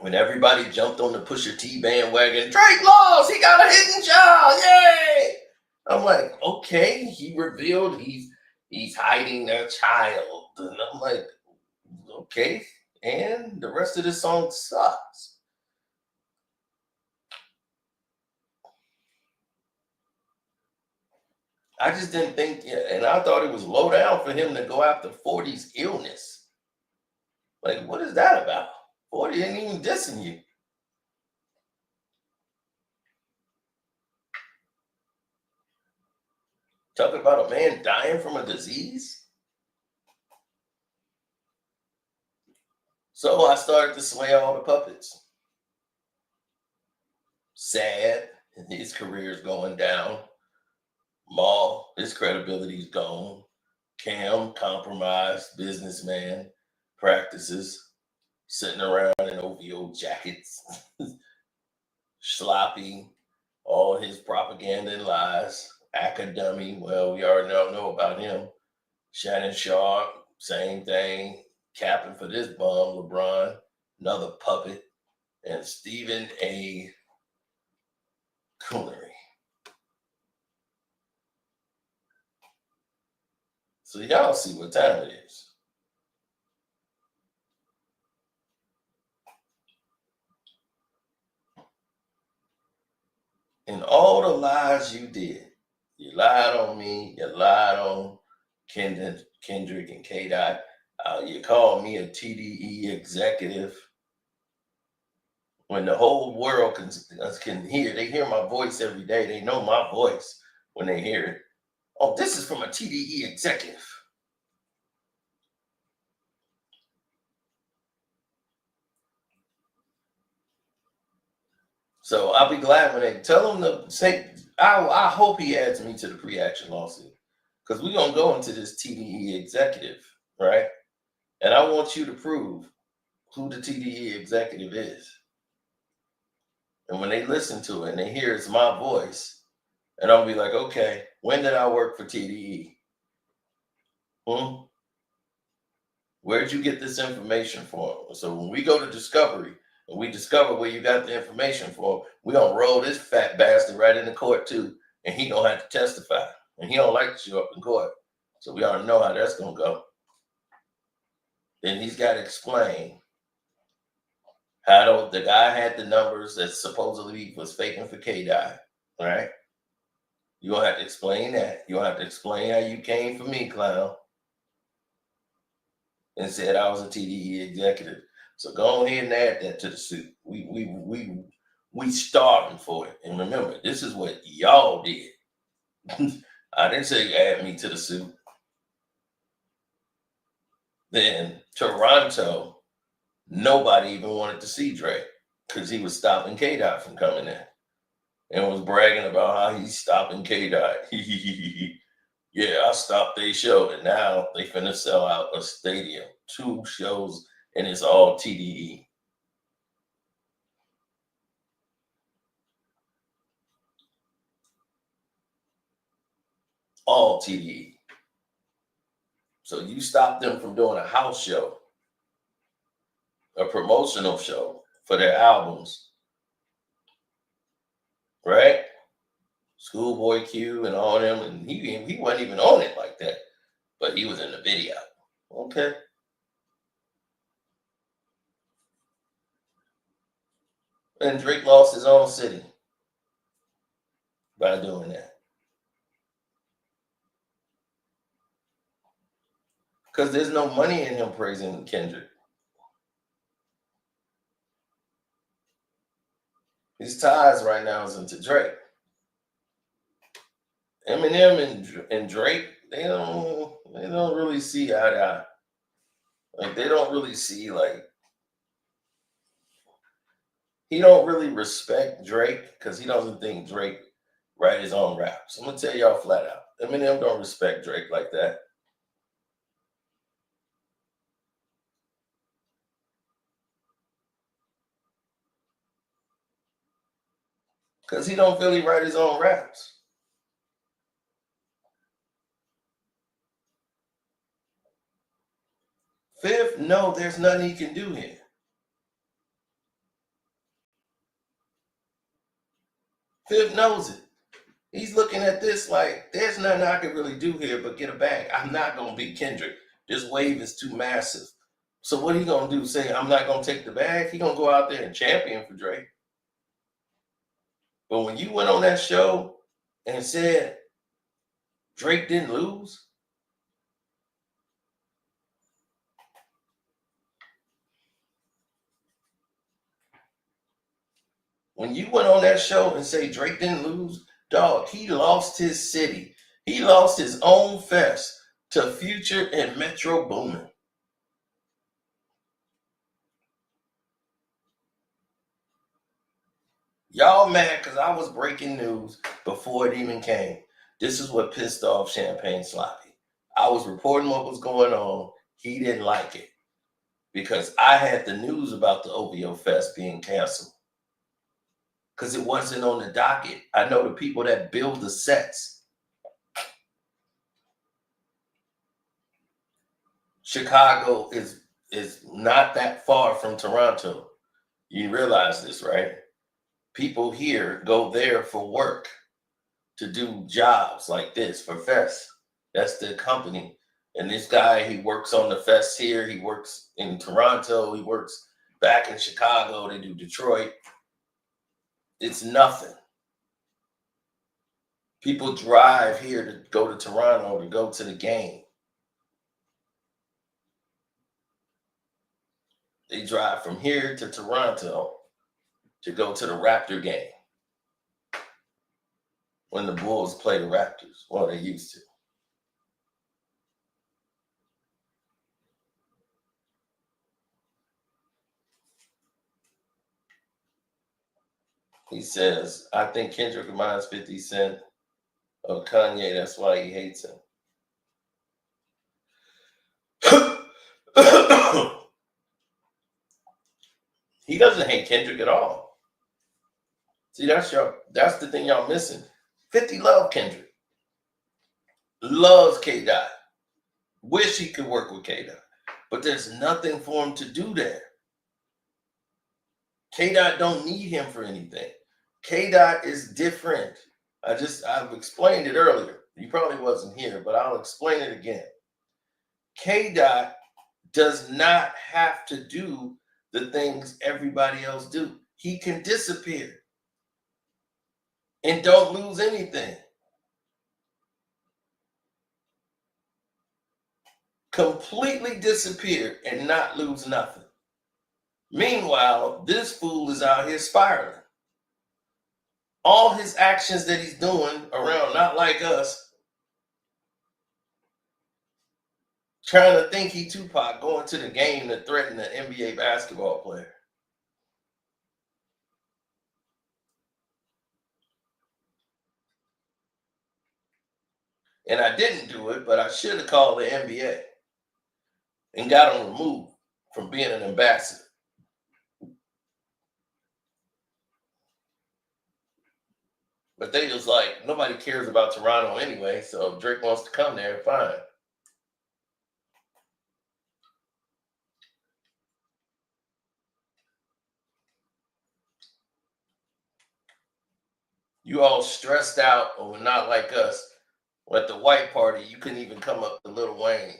When everybody jumped on the Pusha T bandwagon, Drake lost, he got a hidden child, yay! I'm like, okay, he revealed he's hiding their child. And I'm like, okay, and the rest of the song sucks. I just didn't think, and I thought it was low down for him to go after 40's illness. Like, what is that about? 40 ain't even dissing you. Talking about a man dying from a disease? So I started to slay all the puppets. Sad, his career's going down. Maul, his credibility's gone. Cam, compromised businessman, practices, sitting around in OVO jackets, sloppy, all his propaganda and lies. Academy, well, we already know about him. Shannon Sharp, same thing. Capping for this bum, LeBron, another puppet. And Stephen A. Coonery. So y'all see what time it is. And all the lies you did, you lied on me, you lied on Kendrick and K-Dot. You called me a TDE executive. When the whole world can hear, they hear my voice every day. They know my voice when they hear it. Oh, this is from a TDE executive. So I'll be glad when they tell him to say, I hope he adds me to the pre-action lawsuit. Because we're going to go into this TDE executive, right? And I want you to prove who the TDE executive is. And when they listen to it and they hear it's my voice, and I'll be like, okay, when did I work for TDE? Where'd you get this information from? So when we go to discovery and we discover where you got the information from, we're going to roll this fat bastard right into court too. And he going to have to testify. And he don't like to show up in court. So we already know how that's going to go. Then he's got to explain how the guy had the numbers that supposedly was faking for K-Dot, right? You're going to have to explain that. You're going to have to explain how you came for me, clown, and said I was a TDE executive. So go ahead and add that to the suit. We starving for it. And remember, this is what y'all did. I didn't say add me to the suit. Then Toronto, nobody even wanted to see Drake because he was stopping K-Dot from coming in and was bragging about how he's stopping K-Dot. Yeah, I stopped their show, and now they finna sell out a stadium, 2 shows, and it's all TDE. All TDE. So you stopped them from doing a house show a promotional show for their albums, right? Schoolboy Q and all them, and he wasn't even on it like that, but he was in the video. Okay. And Drake lost his own city by doing that. Because there's no money in him praising Kendrick. His ties right now is into Drake. Eminem and Drake, they don't really see eye to eye. Like they don't really see he don't really respect Drake because he doesn't think Drake write his own raps. I'm gonna tell y'all flat out. Eminem don't respect Drake like that. Because he don't feel he write his own raps. Fifth, no, there's nothing he can do here. Fifth knows it. He's looking at this like, there's nothing I can really do here but get a bag. I'm not going to beat Kendrick. This wave is too massive. So what he going to do? Say, I'm not going to take the bag? He going to go out there and champion for Drake. But when you went on that show and said Drake didn't lose, when you went on that show and say Drake didn't lose, dog, he lost his city. He lost his own fest to Future and Metro Boomin. Y'all mad because I was breaking news before it even came. This is what pissed off Champagne Sloppy. I was reporting what was going on. He didn't like it because I had the news about the OVO Fest being canceled because it wasn't on the docket. I know the people that build the sets. Chicago is not that far from Toronto. You realize this, right? People here go there for work to do jobs like this for Fest. That's the company. And this guy, he works on the Fest here. He works in Toronto. He works back in Chicago. They do Detroit. It's nothing. People drive here to go to Toronto to go to the game. They drive from here to Toronto to go to the Raptor game when the Bulls play the Raptors. Well, they used to. He says, I think Kendrick reminds 50 Cent of Kanye. That's why he hates him. He doesn't hate Kendrick at all. See, that's the thing y'all missing. 50 love Kendrick. Loves K-Dot. Wish he could work with K-Dot. But there's nothing for him to do there. K-Dot don't need him for anything. K-Dot is different. I've explained it earlier. You probably wasn't here, but I'll explain it again. K-Dot does not have to do the things everybody else do. He can disappear and don't lose anything. Completely disappear and not lose nothing. Meanwhile, this fool is out here spiraling. All his actions that he's doing around Not Like Us, trying to think he Tupac, going to the game to threaten an NBA basketball player. And I didn't do it, but I should have called the NBA and got him removed from being an ambassador. But they was like, nobody cares about Toronto anyway, so if Drake wants to come there, fine. You all stressed out or not like us. At the white party, you couldn't even come up to Lil Wayne.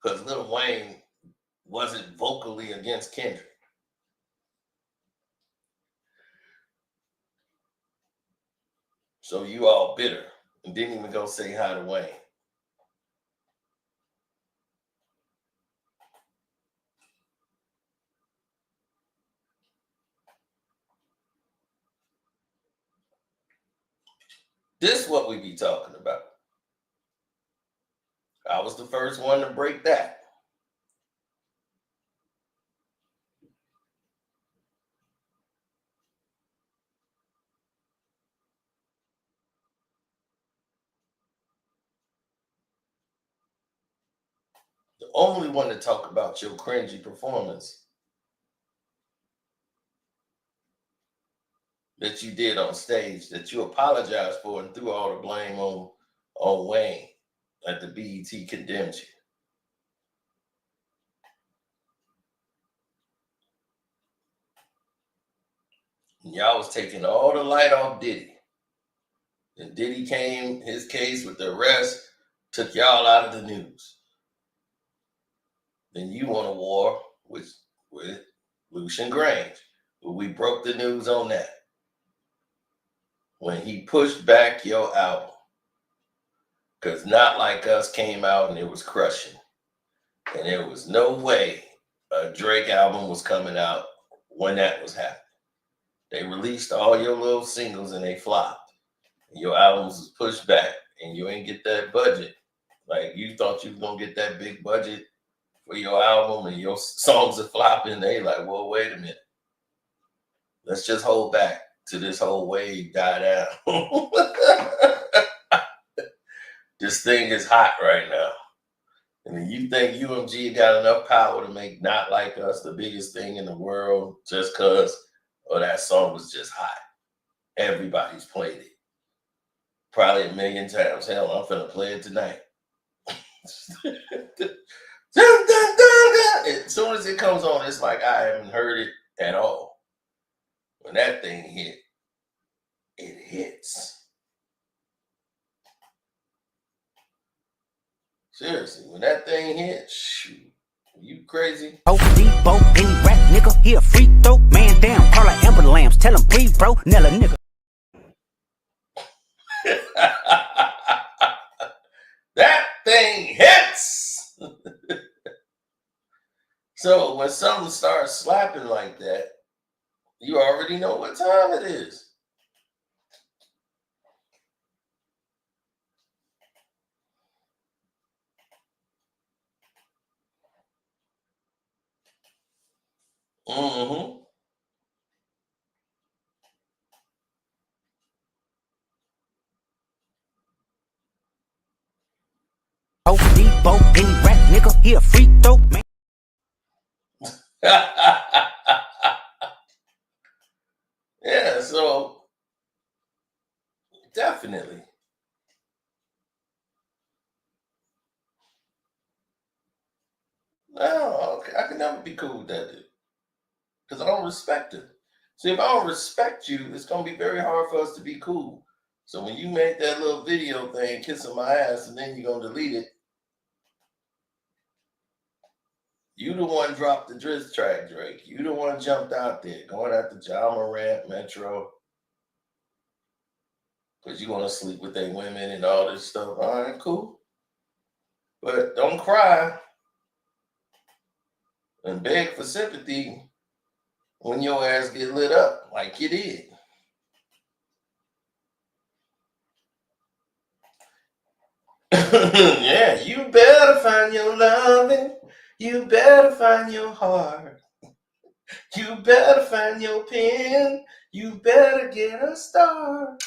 Because Lil Wayne wasn't vocally against Kendrick. So you all bitter and didn't even go say hi to Wayne. This is what we be talking about. I was the first one to break that. The only one to talk about your cringy performance that you did on stage, that you apologized for and threw all the blame on Wayne at the BET condemned you. And y'all was taking all the light off Diddy. And Diddy came, his case with the arrest, took y'all out of the news. Then you won a war with Lucian Grange, but we broke the news on that. When he pushed back your album, because Not Like Us came out and it was crushing. And there was no way a Drake album was coming out when that was happening. They released all your little singles and they flopped. And your albums was pushed back and you ain't get that budget. Like you thought you was gonna get that big budget for your album and your songs are flopping. They like, well, wait a minute. Let's just hold back till this whole wave die down. This thing is hot right now. And you think UMG got enough power to make Not Like Us the biggest thing in the world just because that song was just hot. Everybody's played it. Probably a million times. Hell, I'm finna play it tonight. As soon as it comes on, it's like I haven't heard it at all. When that thing hit, it hits. Seriously, when that thing hit, shoot, you crazy? Debo, any rap nigga, he a free throw. Man down, call like Amber Lambs, tell him breathe, bro. Nella nigga. That thing hits. So when something starts slapping like that, you already know what time it is. Mm-hmm. Debo, any rap nigga, he a free throw. Man. Yeah, so definitely. No, okay, I can never be cool with that dude. Because I don't respect him. See, if I don't respect you, it's going to be very hard for us to be cool. So when you make that little video thing, kissing my ass, and then you're going to delete it, you the one dropped the diss track, Drake. You the one jumped out there, going after Ja Morant, Metro. Because you want to sleep with their women and all this stuff. All right, cool. But don't cry and beg for sympathy when your ass get lit up like you did. Yeah, you better find your loving. You better find your heart. You better find your pen. You better get a star.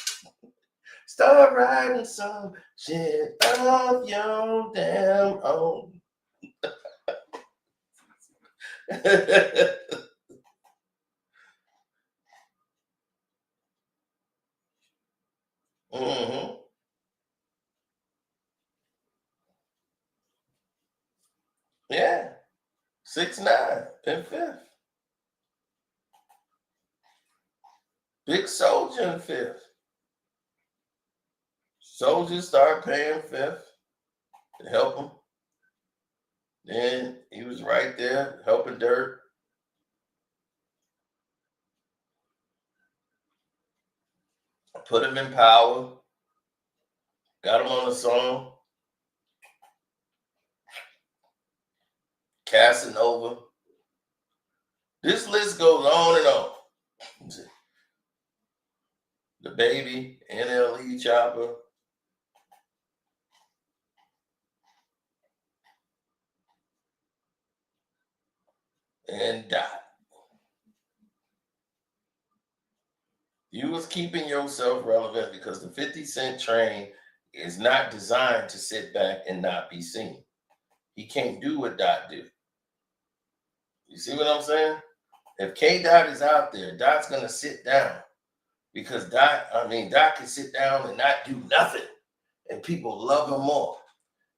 Start writing some shit of your damn own. Mm-hmm. Yeah. 6'9" and 5th. Big Soldier in fifth. Soldier started paying fifth to help him. Then he was right there helping Dirt. Put him in power. Got him on the song. Casanova. This list goes on and on. The Baby, NLE Chopper. And Dot. You was keeping yourself relevant because the 50 Cent train is not designed to sit back and not be seen. He can't do what Dot do. You see what I'm saying? If K Dot is out there, Dot's gonna sit down because Dot can sit down and not do nothing, and people love him more.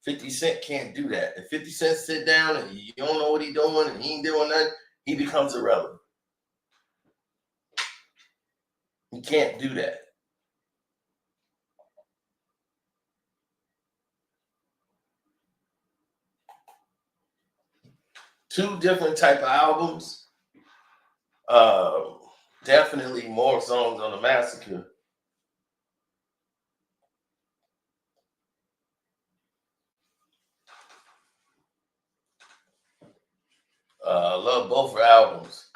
50 Cent can't do that. If 50 Cent sit down and you don't know what he's doing and he ain't doing nothing, he becomes irrelevant. He can't do that. Two different type of albums. Definitely more songs on the Massacre. I love both albums.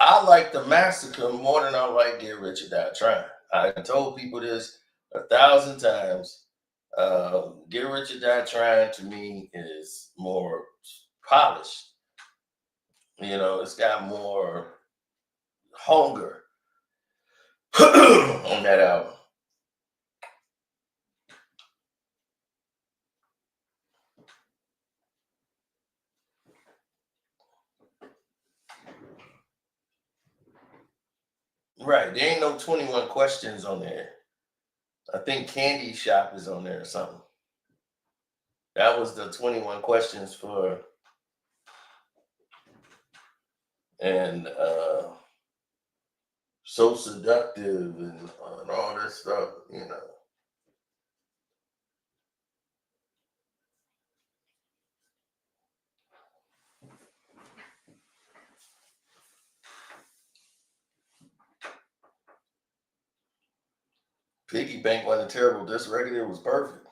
I like the Massacre more than I like Get Rich or Die Trying. I told people this 1,000 times. Get Rich or Die Trying to me is more polished. You know, it's got more hunger on that album. Right. There ain't no 21 Questions on there. I think Candy Shop is on there or something. That was the 21 Questions for, and So Seductive and all this stuff, you know. Piggy Bank wasn't terrible. This record, it was perfect.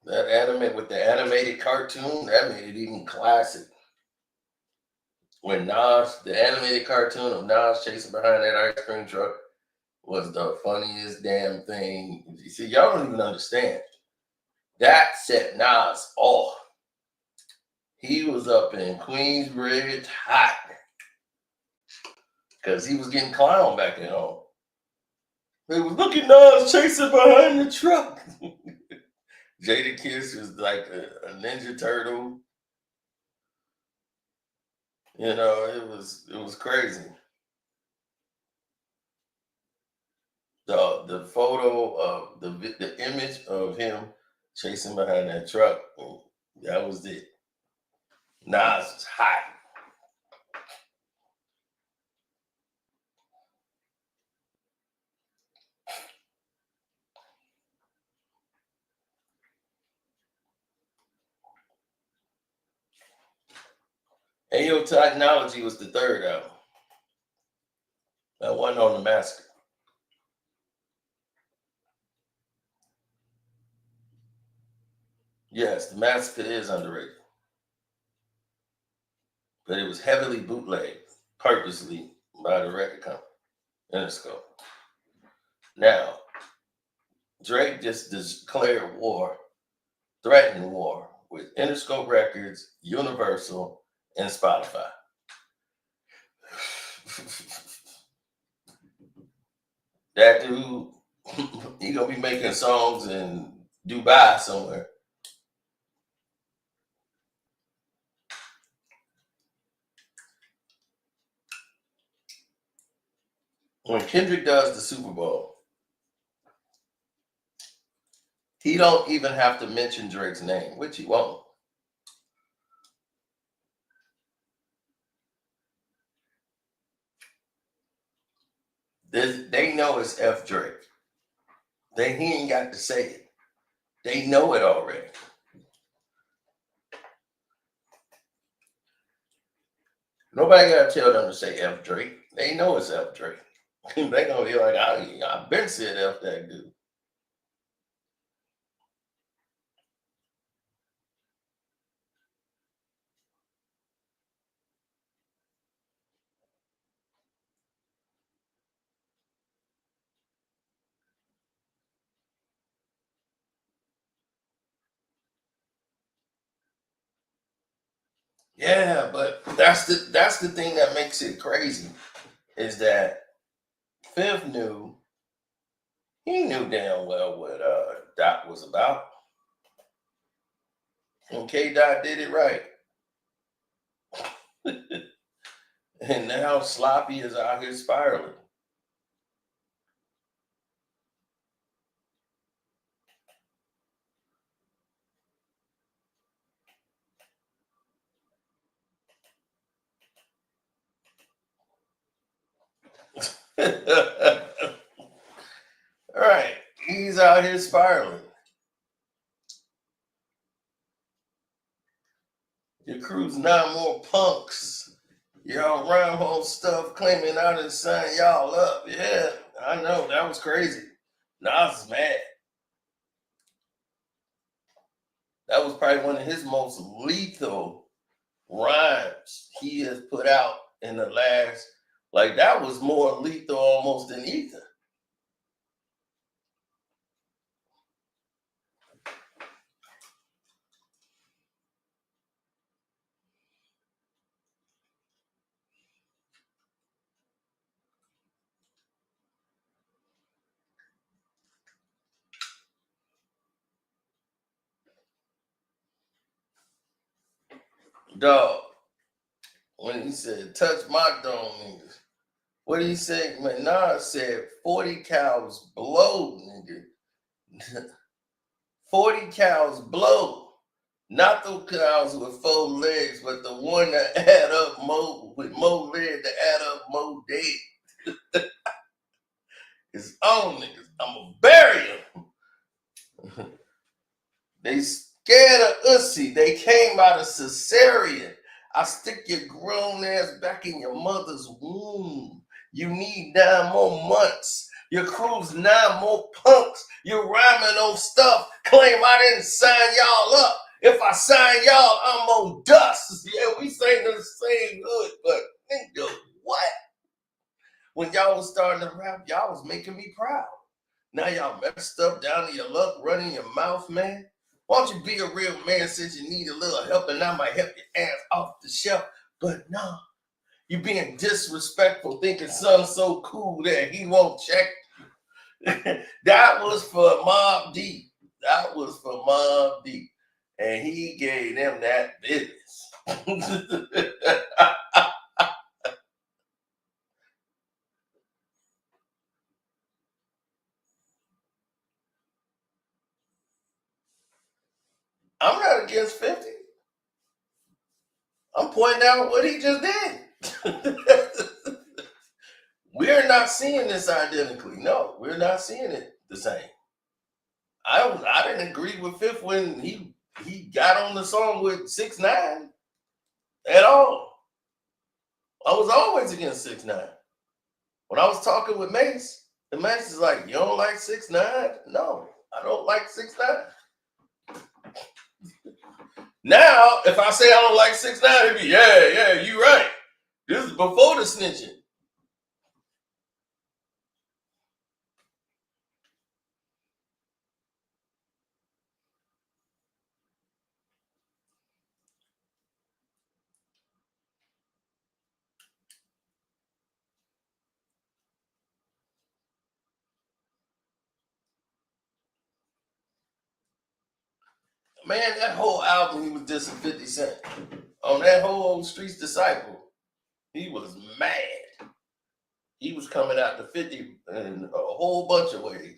That anime with the animated cartoon, that made it even classic. When Nas, the animated cartoon of Nas chasing behind that ice cream truck was the funniest damn thing. You see, y'all don't even understand. That set Nas off. He was up in Queensbridge hot because he was getting clowned back at home. They was looking Nas chasing behind the truck. Jadakiss was like a Ninja Turtle. You know, it was crazy. The photo of the image of him chasing behind that truck, that was it. Nas was hot. Ayo Technology was the third album. That wasn't on the Massacre. Yes, the Massacre is underrated. But it was heavily bootlegged, purposely, by the record company, Interscope. Now, Drake just declared war, threatened war with Interscope Records, Universal, and Spotify. That dude, he gonna be making songs in Dubai somewhere. When Kendrick does the Super Bowl, he don't even have to mention Drake's name, which he won't. They know it's F Drake. He ain't got to say it. They know it already. Nobody got to tell them to say F Drake. They know it's F Drake. They gonna be like, I've been said F that dude. Yeah, but that's the thing that makes it crazy is that Fifth knew damn well what Dot was about. And K Dot did it right. And now Sloppy is out here spiraling. All right, he's out here spiraling. Your crew's 9 more punks. Y'all rhyme whole stuff claiming I done sign y'all up. Yeah, I know. That was crazy. Nas is mad. That was probably one of his most lethal rhymes he has put out in the last, like that was more lethal almost than Ether. Dog, when he said, touch my dome, niggas. What did he say? Man, Nas said 40 cows blow, nigga. 40 cows blow. Not the cows with 4 legs, but the one that add up more with more legs to add up more dead. It's on, niggas. I'ma bury him. They scared of Ussy. They came out of cesarean. I stick your grown ass back in your mother's womb. You need 9 more months. Your crew's 9 more punks. You're rhyming on stuff. Claim I didn't sign y'all up. If I sign y'all, I'm on dust. Yeah, we sang the same hood, but nigga, what? When y'all was starting to rap, y'all was making me proud. Now y'all messed up down to your luck, running your mouth, man. Why don't you be a real man since you need a little help and I might help your ass off the shelf? But no, you being disrespectful, thinking something so cool that he won't check. That was for Mob Deep. That was for Mob Deep. And he gave them that business. I'm not against 50. I'm pointing out what he just did. We're not seeing this identically. No, we're not seeing it the same. I didn't agree with Fifth when he got on the song with 6ix9ine at all. I was always against 6ix9ine. When I was talking with Mace, the Mace is like, you don't like 6ix9ine? No, I don't like 6ix9ine. Now, if I say I don't like 6ix9ine, it'd be, yeah, you right. This is before the snitching. Man, that whole album, he was dissing 50 Cent. On that whole Streets Disciple, he was mad. He was coming out to 50 in a whole bunch of ways.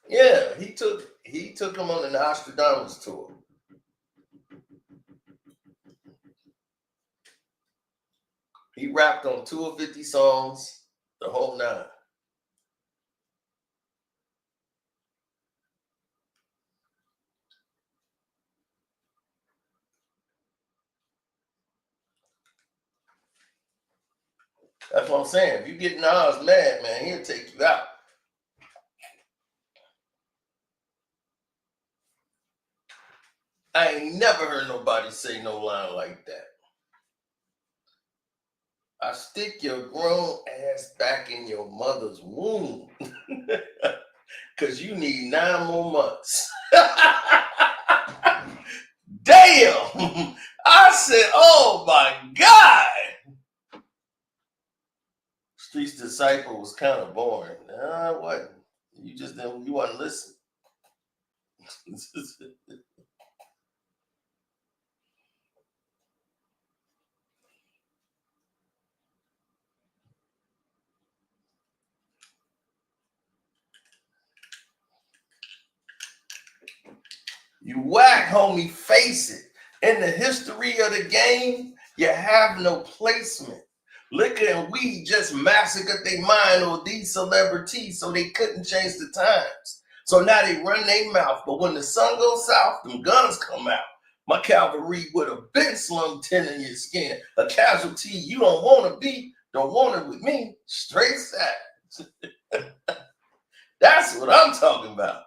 Yeah, he took him on the Nostradamus tour. He rapped on 2 of 50 songs, the whole 9. That's what I'm saying. If you get Nas mad, man, he'll take you out. I ain't never heard nobody say no line like that. I stick your grown ass back in your mother's womb. Because you need 9 more months. Damn! I said, oh my God! Street's Disciple was kind of boring. What? You just didn't, you wasn't listening. You whack, homie, face it. In the history of the game, you have no placement. Liquor and weed just massacred their mind on these celebrities so they couldn't change the times. So now they run their mouth, but when the sun goes south, them guns come out. My cavalry would have been slung 10 in your skin. A casualty you don't want to be, don't want it with me. Straight sad. That's what I'm talking about.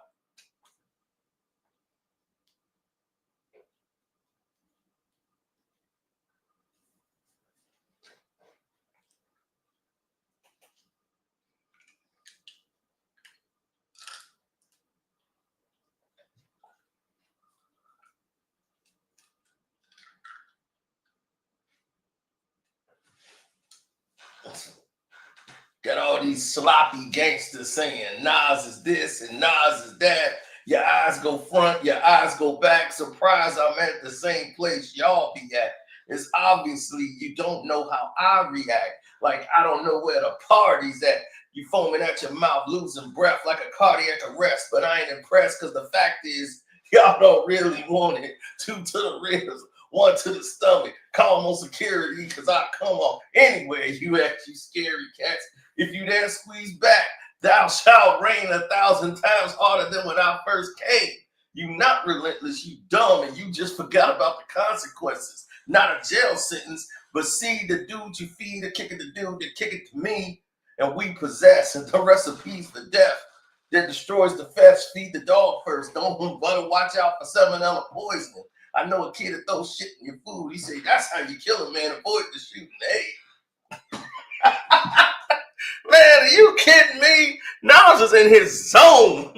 Got all these sloppy gangsters saying Nas is this and Nas is that. Your eyes go front, your eyes go back. Surprise, I'm at the same place y'all be at. It's obviously you don't know how I react. Like I don't know where the party's at. You foaming at your mouth, losing breath like a cardiac arrest. But I ain't impressed because the fact is y'all don't really want it. 2 to the ribs, 1 to the stomach. Call on security because I come on. Anyway, you act, you scary cats. If you dare squeeze back, thou shalt reign 1,000 times harder than when I first came. You not relentless, you dumb, and you just forgot about the consequences. Not a jail sentence, but see the dude you feed, the kick it to dude, that kick it to me, and we possess the recipes for death that destroys the flesh. Feed the dog first. Don't better watch out for salmonella poisoning. I know a kid that throws shit in your food. He say that's how you kill a man. Avoid the shooting. Hey. Man, are you kidding me? Nas was in his zone.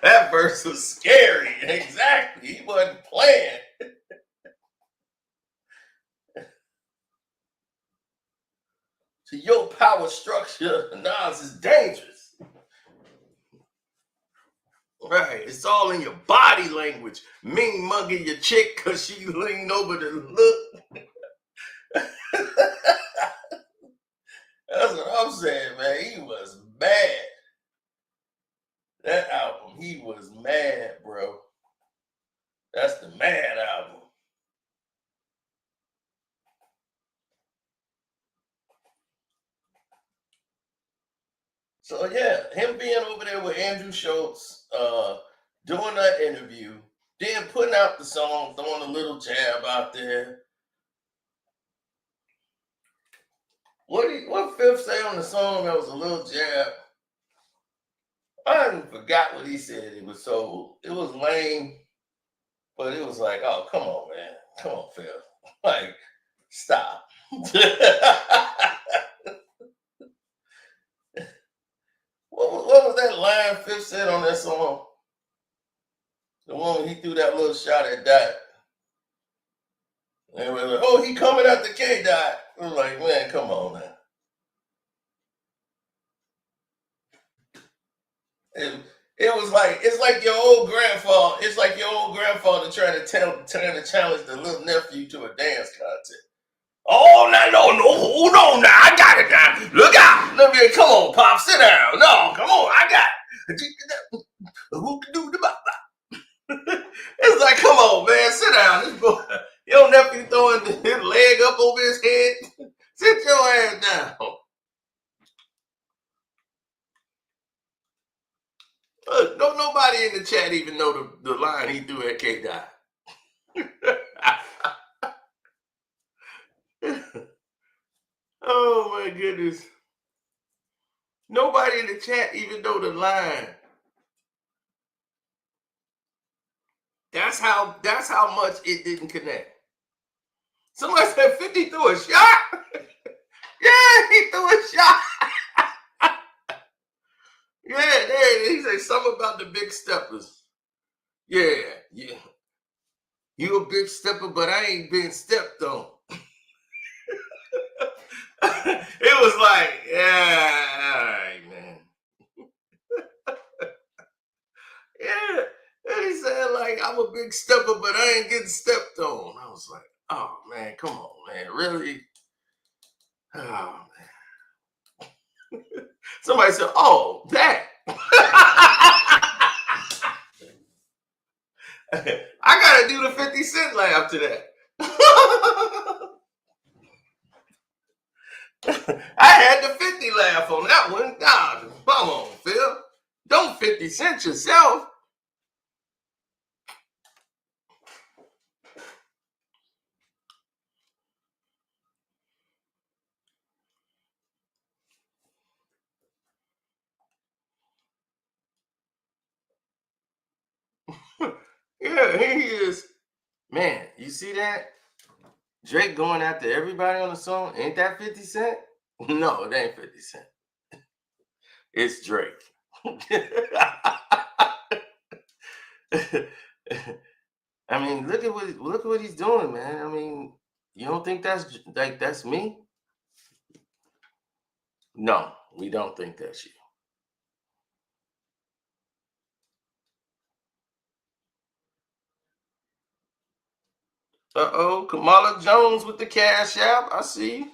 That verse was scary. Exactly. He wasn't playing. To your power structure, Nas is dangerous. Right. It's all in your body language. Mean mugging your chick because she leaned over to look. That's what I'm saying, man. He was mad. That album, he was mad, bro. That's the mad album. So yeah, him being over there with Andrew Schultz, doing that interview, then putting out the song, throwing a little jab out there. What Fifth say on the song that was a little jab? I even forgot what he said. It was lame, but it was like, oh, come on, man. Come on, Fifth. Like, stop. What was that line Fifth said on that song? The one when he threw that little shot at Dot. And we were like, oh, he coming at the K Dot. We were like, man, come on, man. It was like it's like your old grandfather. It's like your old grandfather trying to challenge the little nephew to a dance contest. Oh no, hold on now, I got it now. Look out, look here, come on, Pop, sit down. No, come on, I got it. Who can do the bop? It's like, come on, man, sit down. This boy, your nephew throwing his leg up over his head. Sit your ass down. Look, don't nobody in the chat even know the line he threw at K-Dot. Oh my goodness. Nobody in the chat even know the line. That's how much it didn't connect. Somebody said 50 threw a shot. Yeah, he threw a shot. Yeah, there it is. He said something about the big steppers. Yeah. You a big stepper, but I ain't been stepped on. It was like, yeah, all right, man. Yeah. And he said, like, I'm a big stepper, but I ain't getting stepped on. I was like, oh, man, come on, man. Really? Oh, man. Somebody said, oh, that. I got to do the 50 Cent laugh to that. I had the 50 laugh on that one. Nah, come on, Phil. Don't 50 Cent yourself. Yeah, here he is. Man, you see that? Drake going after everybody on the song. Ain't that 50 Cent? No, it ain't 50 Cent. It's Drake. I mean, look at what he's doing, man. I mean, you don't think that's me? No, we don't think that's you. Uh-oh, Kamala Jones with the Cash App. I see you.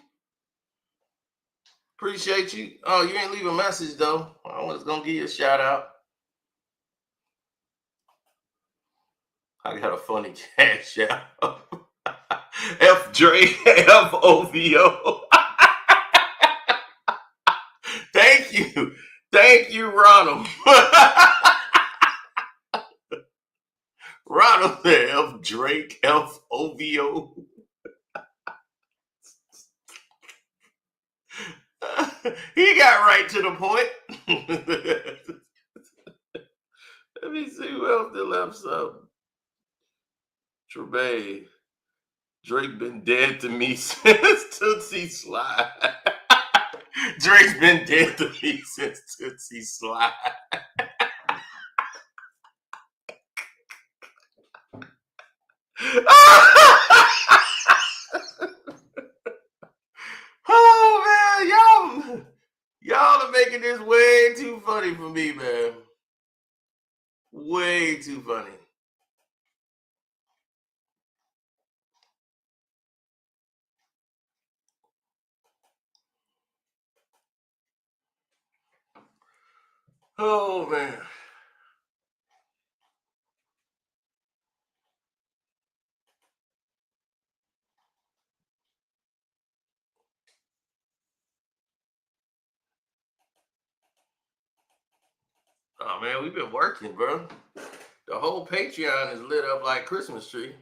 Appreciate you. Oh, you ain't leave a message, though. I was going to give you a shout out. I got a funny Cash App. F Drake, FOVO. Thank you, Ronald. Ronald said F Drake, FOVO. He got right to the point. Let me see who else did left some. Trebay. Drake been dead to me since Tootsie Slide. Drake's been dead to me since Tootsie Slide. Oh man, y'all are making this way too funny for me, man. Way too funny. Oh man. Oh man, we've been working, bro. The whole Patreon is lit up like Christmas tree.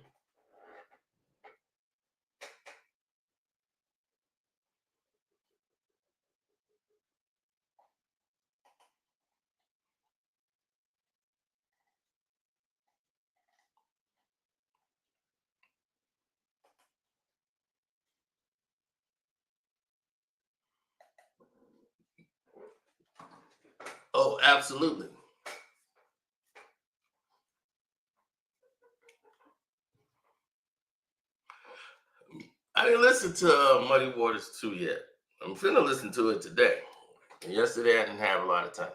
Oh, absolutely. I didn't listen to Muddy Waters 2 yet. I'm finna listen to it today. And yesterday I didn't have a lot of time.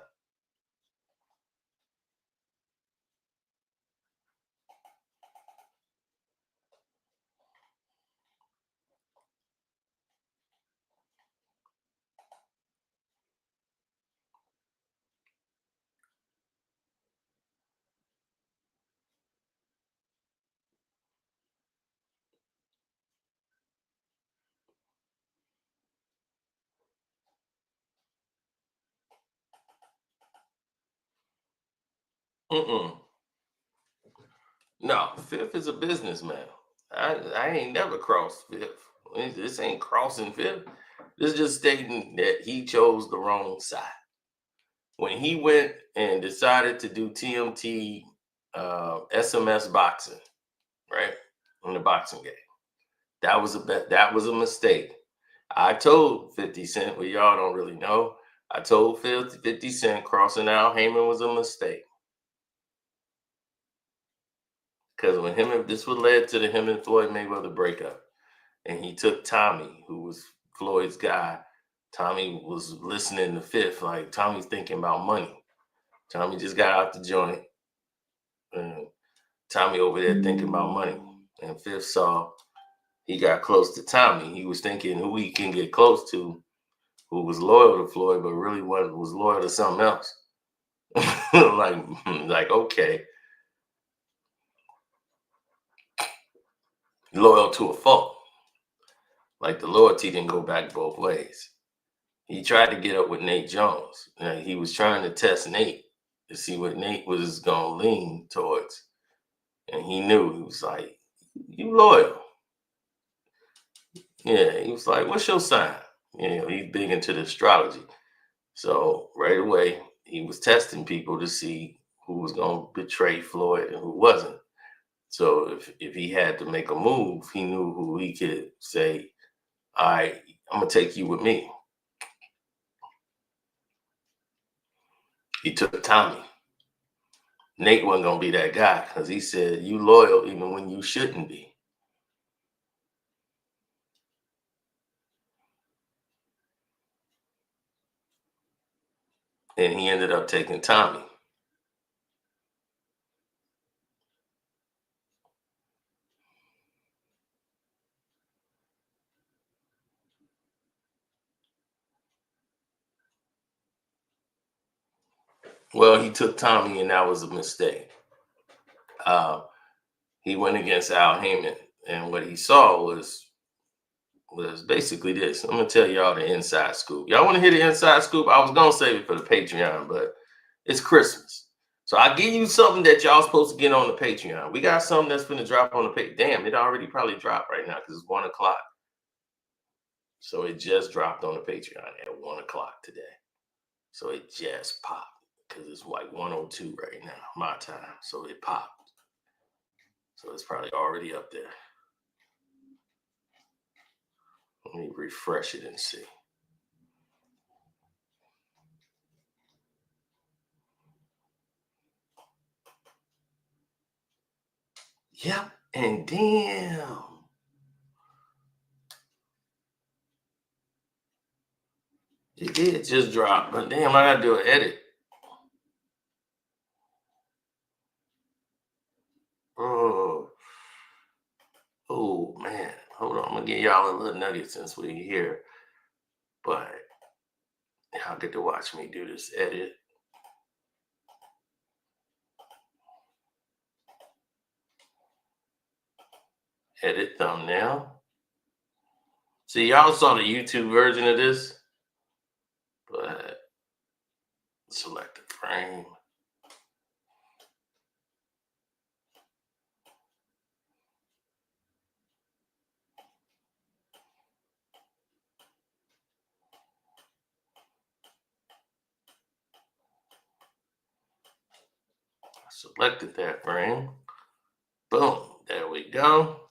No, Fifth is a businessman. I ain't never crossed Fifth. This ain't crossing Fifth. This is just stating that he chose the wrong side. When he went and decided to do TMT SMS boxing, right, in the boxing game, that was a mistake. I told 50 Cent, well, y'all don't really know. I told 50 Cent crossing Al Heyman was a mistake. Because when this would led to him and Floyd Mayweather breakup, and he took Tommy, who was Floyd's guy. Tommy was listening to Fifth, like Tommy's thinking about money. Tommy just got out the joint, and Tommy over there thinking about money. And Fifth saw he got close to Tommy. He was thinking who he can get close to, who was loyal to Floyd, but really was loyal to something else. like okay. Loyal to a fault. Like the loyalty didn't go back both ways. He tried to get up with Nate Jones. He was trying to test Nate to see what Nate was going to lean towards. And he knew. He was like, you loyal. Yeah, he was like, what's your sign? He's big into the astrology. So right away, he was testing people to see who was going to betray Floyd and who wasn't. So if he had to make a move, he knew who he could say, all right, I'm going to take you with me. He took Tommy. Nate wasn't going to be that guy because he said, you loyal even when you shouldn't be. And he ended up taking Tommy. Well, he took Tommy, and that was a mistake. He went against Al Heyman, and what he saw was basically this. I'm going to tell y'all the inside scoop. Y'all want to hear the inside scoop? I was going to save it for the Patreon, but it's Christmas. So I give you something that y'all supposed to get on the Patreon. We got something that's going to drop on the Patreon. Damn, it already probably dropped right now because it's 1 o'clock. So it just dropped on the Patreon at 1 o'clock today. So it just popped because it's like 1:02 right now, my time. So it popped. So it's probably already up there. Let me refresh it and see. Yep, and damn. It did just drop, but damn, I gotta do an edit. Oh man. Hold on, I'm gonna give y'all a little nugget since we're here. But y'all get to watch me do this edit. Edit thumbnail. See, y'all saw the YouTube version of this, but select the frame. I selected that frame. Boom, there we go.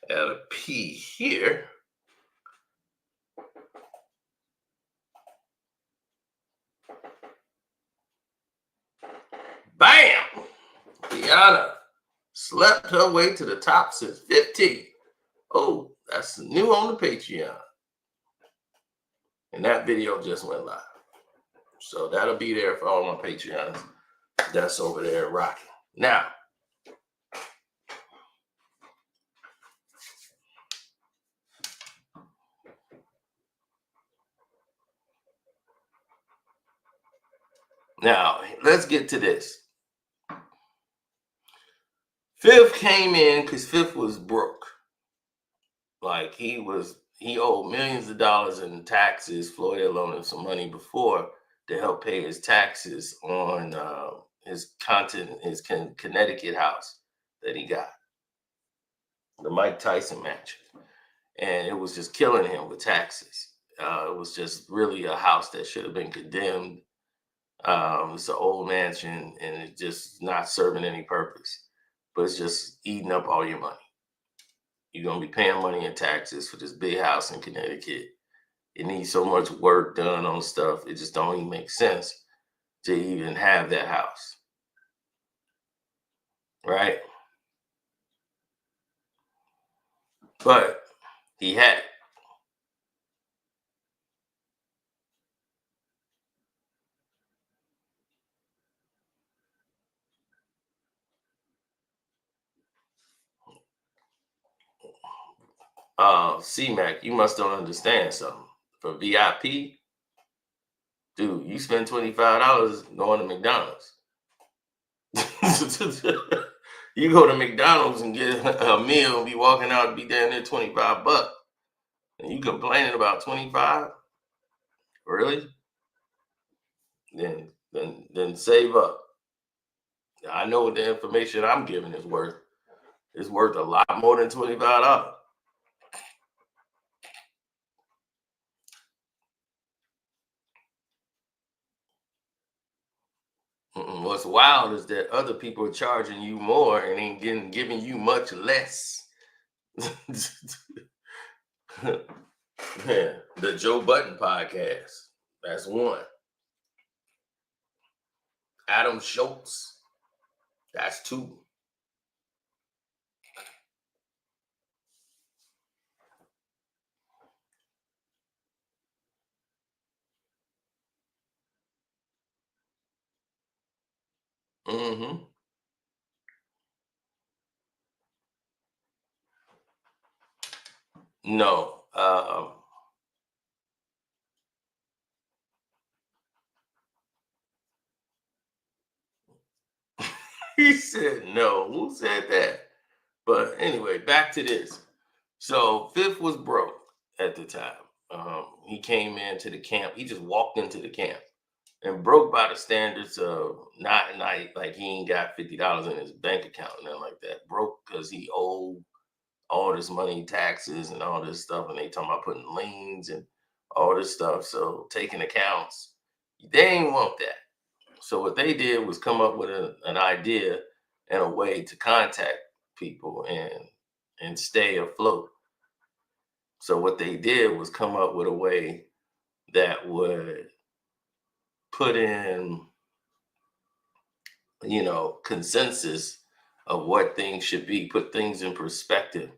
Add a P here. Bam! Rihanna slept her way to the top since 15. Oh, that's new on the Patreon. And that video just went live. So that'll be there for all my Patreons. That's over there rocking. Now, let's get to this. Fifth came in because Fifth was broke. Like he owed millions of dollars in taxes. Floyd had loaned him some money before to help pay his taxes on his Connecticut house that he got, the Mike Tyson match, and it was just killing him with taxes. It was just really a house that should have been condemned. It's an old mansion, and it's just not serving any purpose, but it's just eating up all your money. You're gonna be paying money in taxes for this big house in Connecticut. It needs so much work done on stuff. It just don't even make sense to even have that house, right? But he had it. C-Mac, you must don't understand something. For VIP, dude, you spend $25 going to McDonald's. You go to McDonald's and get a meal and be walking out and be down there $25. And you complaining about 25? Really? Then save up. I know what the information I'm giving is worth. It's worth a lot more than $25. What's wild is that other people are charging you more and ain't giving you much less. Yeah, the Joe Budden podcast. That's one. Adam Schultz. That's two. Mm-hmm. No. He said no. Who said that? But anyway, back to this. So Fifth was broke at the time. He came into the camp. He just walked into the camp and broke by the standards of not like he ain't got $50 in his bank account and nothing like that. Broke because he owed all this money, taxes and all this stuff. And they talking about putting liens and all this stuff. So taking accounts, they ain't want that. So what they did was come up with an idea and a way to contact people and stay afloat. So what they did was come up with a way that would put in, consensus of what things should be, put things in perspective.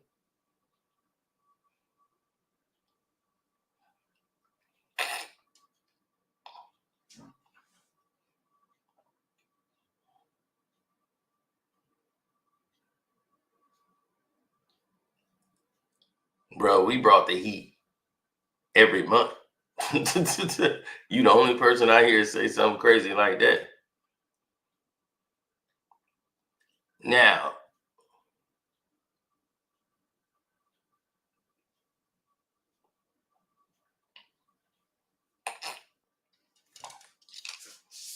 Bro, we brought the heat every month. You the only person I hear say something crazy like that. Now,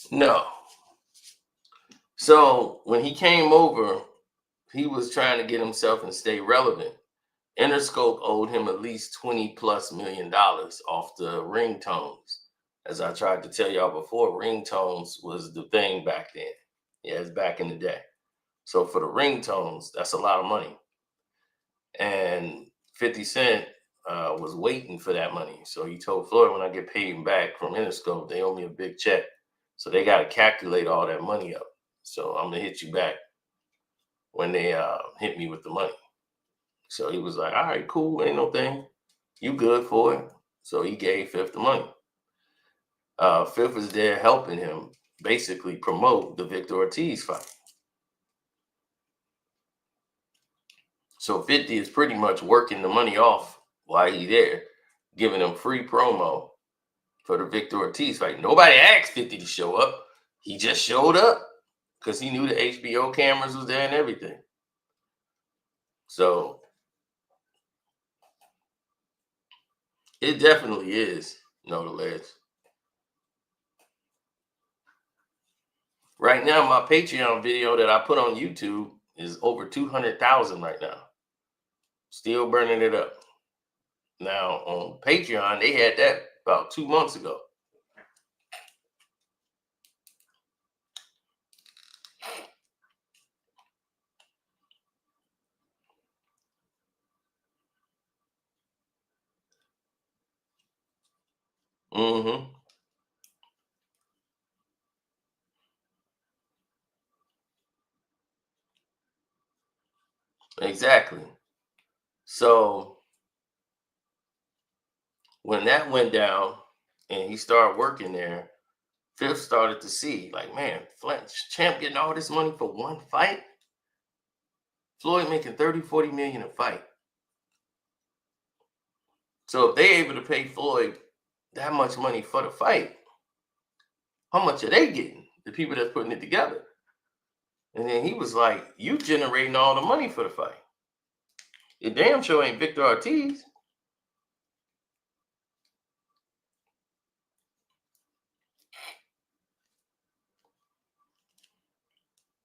no. So when he came over, he was trying to get himself and stay relevant. Interscope owed him at least $20+ million off the ringtones. As I tried to tell y'all before, ringtones was the thing back then. Yeah, it's back in the day. So for the ringtones, that's a lot of money. And 50 Cent was waiting for that money. So he told Floyd, when I get paid back from Interscope, they owe me a big check. So they got to calculate all that money up. So I'm going to hit you back when they hit me with the money. So he was like, all right, cool, ain't no thing. You good for it. So he gave Fifth the money. Fifth was there helping him basically promote the Victor Ortiz fight. So 50 is pretty much working the money off while he's there, giving him free promo for the Victor Ortiz fight. Nobody asked 50 to show up. He just showed up because he knew the HBO cameras was there and everything. So it definitely is, nevertheless. Right now, my Patreon video that I put on YouTube is over 200,000 right now. Still burning it up. Now on Patreon, they had that about 2 months ago. Mm-hmm. Exactly. So when that went down and he started working there, Fifth started to see, like, man, Champ getting all this money for one fight? Floyd making 30, 40 million a fight. So if they able to pay Floyd that much money for the fight, how much are they getting? The people that's putting it together. And then he was like, you generating all the money for the fight. It damn sure ain't Victor Ortiz.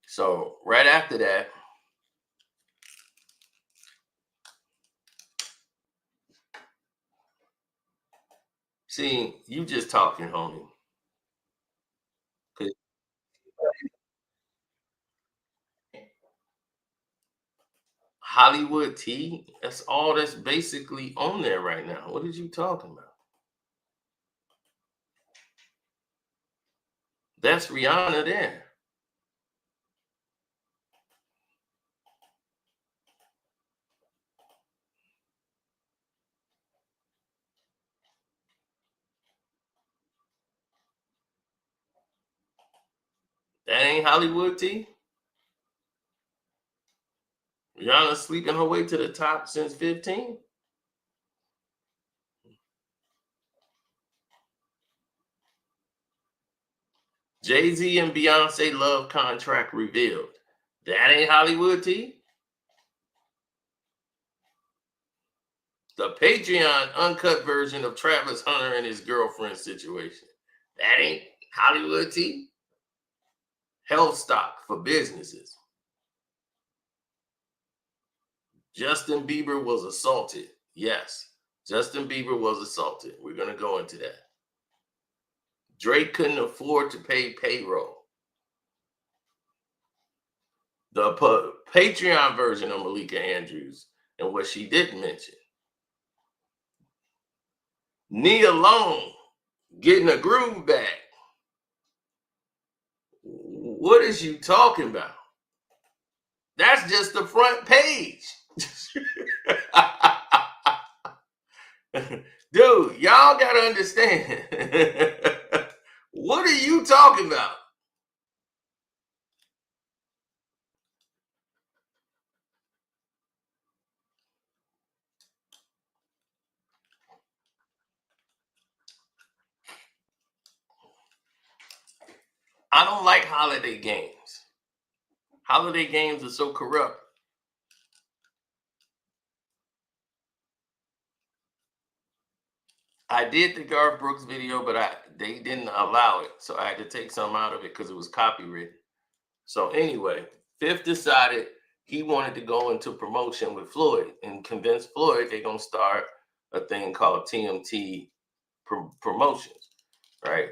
So right after that, see, you just talking, homie. Hollywood T, that's all that's basically on there right now. What are you talking about? That's Rihanna there. That ain't Hollywood T. Rihanna sleeping her way to the top since 15. Jay-Z and Beyonce love contract revealed. That ain't Hollywood T. The Patreon uncut version of Travis Hunter and his girlfriend situation. That ain't Hollywood T. Health stock for businesses. Justin Bieber was assaulted. Yes, Justin Bieber was assaulted. We're going to go into that. Drake couldn't afford to pay payroll. The Patreon version of Malika Andrews and what she didn't mention. Nia Long getting a groove back. What is you talking about? That's just the front page. Dude, y'all got to understand. What are you talking about? I don't like holiday games. Holiday games are so corrupt. I did the Garth Brooks video, but they didn't allow it. So I had to take some out of it because it was copywritten. So anyway, Fifth decided he wanted to go into promotion with Floyd and convince Floyd they're going to start a thing called TMT Promotions, right?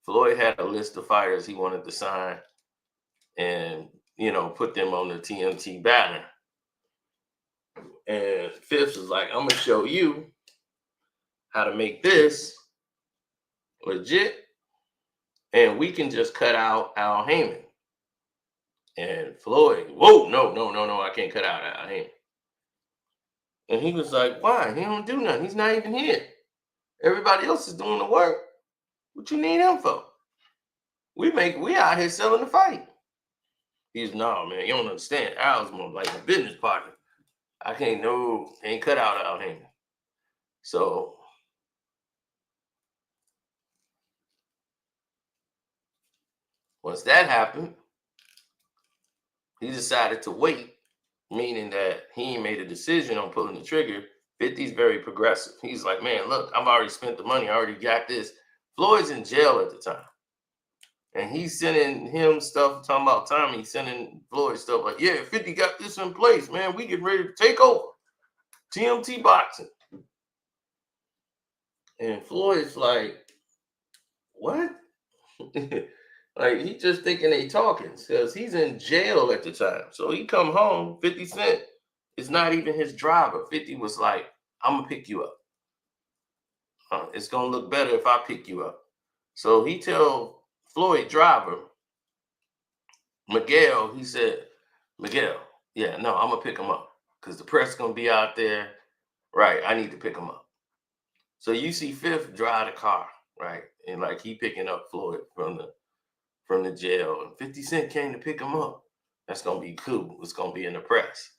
Floyd had a list of fighters he wanted to sign and, put them on the TMT banner. And Fifth was like, I'm going to show you how to make this legit, and we can just cut out Al Heyman. And Floyd, whoa, no, I can't cut out Al Heyman. And he was like, why? He don't do nothing. He's not even here. Everybody else is doing the work. What you need him for? We out here selling the fight. He's, no, man, you don't understand. Al's more like a business partner. I can't cut out Al Heyman. So once that happened, he decided to wait, meaning that he ain't made a decision on pulling the trigger. 50's very progressive. He's like, man, look, I've already spent the money. I already got this. Floyd's in jail at the time. And he's sending him stuff talking about Tommy. He's sending Floyd stuff like, yeah, 50 got this in place, man. We getting ready to take over TMT boxing. And Floyd's like, what? Like, he just thinking they talking because he's in jail at the time. So he come home, 50 Cent is not even his driver. 50 was like, I'm going to pick you up. It's going to look better if I pick you up. So he tell Floyd driver, Miguel, he said, Miguel, yeah, no, I'm going to pick him up because the press is going to be out there. Right, I need to pick him up. So you see Fifth drive the car, right? And like he picking up Floyd from the jail. And 50 Cent came to pick him up. That's going to be cool. It's going to be in the press.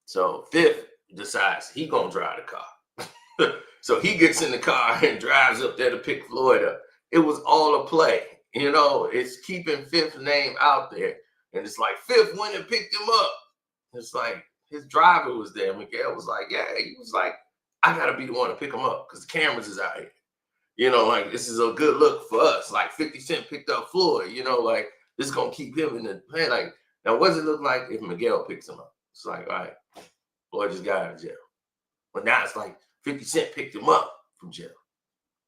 So Fifth decides he going to drive the car. So he gets in the car and drives up there to pick Floyd up. It was all a play. You know, it's keeping Fifth's name out there. And it's like, Fifth went and picked him up. It's like his driver was there. Miguel was like, yeah, he was like, I got to be the one to pick him up because the cameras is out here. You know, like, this is a good look for us. Like, 50 Cent picked up Floyd. You know, like, this is going to keep him in the play. Like, now, what does it look like if Miguel picks him up? It's like, all right, Floyd just got out of jail. But now it's like 50 Cent picked him up from jail.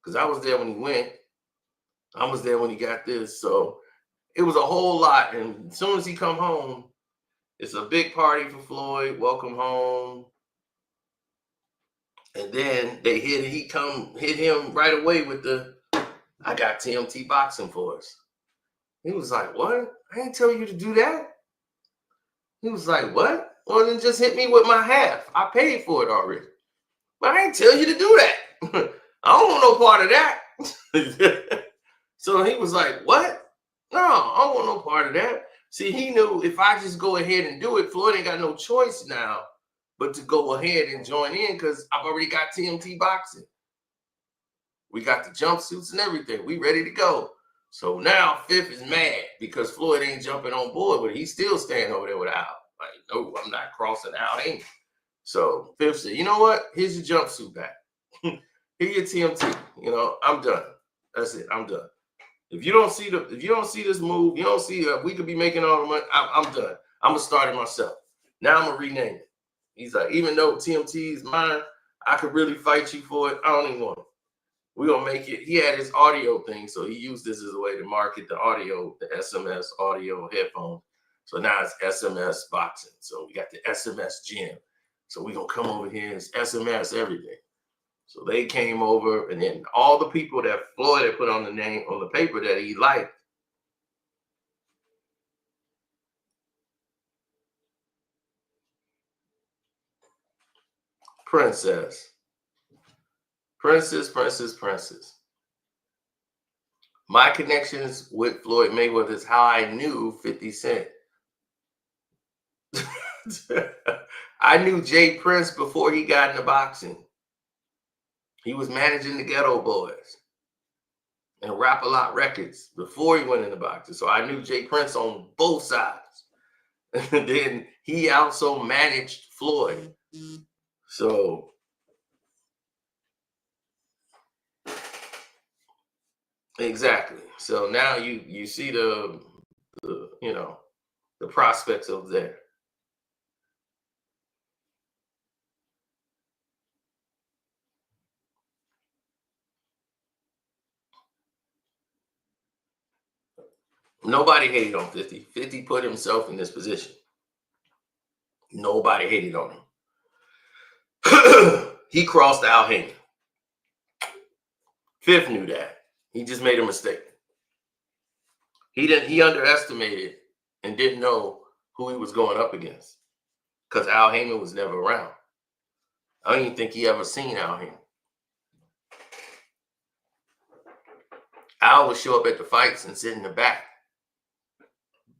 Because I was there when he went. I was there when he got this. So it was a whole lot. And as soon as he come home, it's a big party for Floyd. Welcome home. And then they hit him right away with the, I got TMT boxing for us. He was like, what? I didn't tell you to do that. He was like, what? Well, then just hit me with my half. I paid for it already. But I didn't tell you to do that. I don't want no part of that. So he was like, what? No, I don't want no part of that. See, he knew if I just go ahead and do it, Floyd ain't got no choice now but to go ahead and join in because I've already got TMT boxing. We got the jumpsuits and everything. We ready to go. So now Fifth is mad because Floyd ain't jumping on board, but he's still staying over there with Al. Like, no, I'm not crossing Al Haymon. So Fifth said, you know what? Here's your jumpsuit back. Here your TMT. You know, I'm done. That's it. I'm done. If you don't see this move, you don't see we could be making all the money. I'm done. I'm gonna start it myself. Now I'm gonna rename it. He's like, even though TMT is mine, I could really fight you for it. I don't even want it. We're going to make it. He had his audio thing, so he used this as a way to market the audio, the SMS audio headphones. So now it's SMS boxing. So we got the SMS gym. So we're going to come over here and it's SMS everything. So they came over, and then all the people that Floyd had put on the name, on the paper that he liked, Princess. My connections with Floyd Mayweather is how I knew 50 Cent. I knew Jay Prince before he got into boxing. He was managing the Ghetto Boys and Rap-A-Lot Records before he went into boxing. So I knew Jay Prince on both sides. And then he also managed Floyd. So exactly. So now you see the prospects of there. Nobody hated on 50. 50 put himself in this position. Nobody hated on him. He crossed Al Haymon. Fifth knew that. He just made a mistake. He underestimated and didn't know who he was going up against because Al Haymon was never around. I don't even think he ever seen Al Haymon. Al would show up at the fights and sit in the back.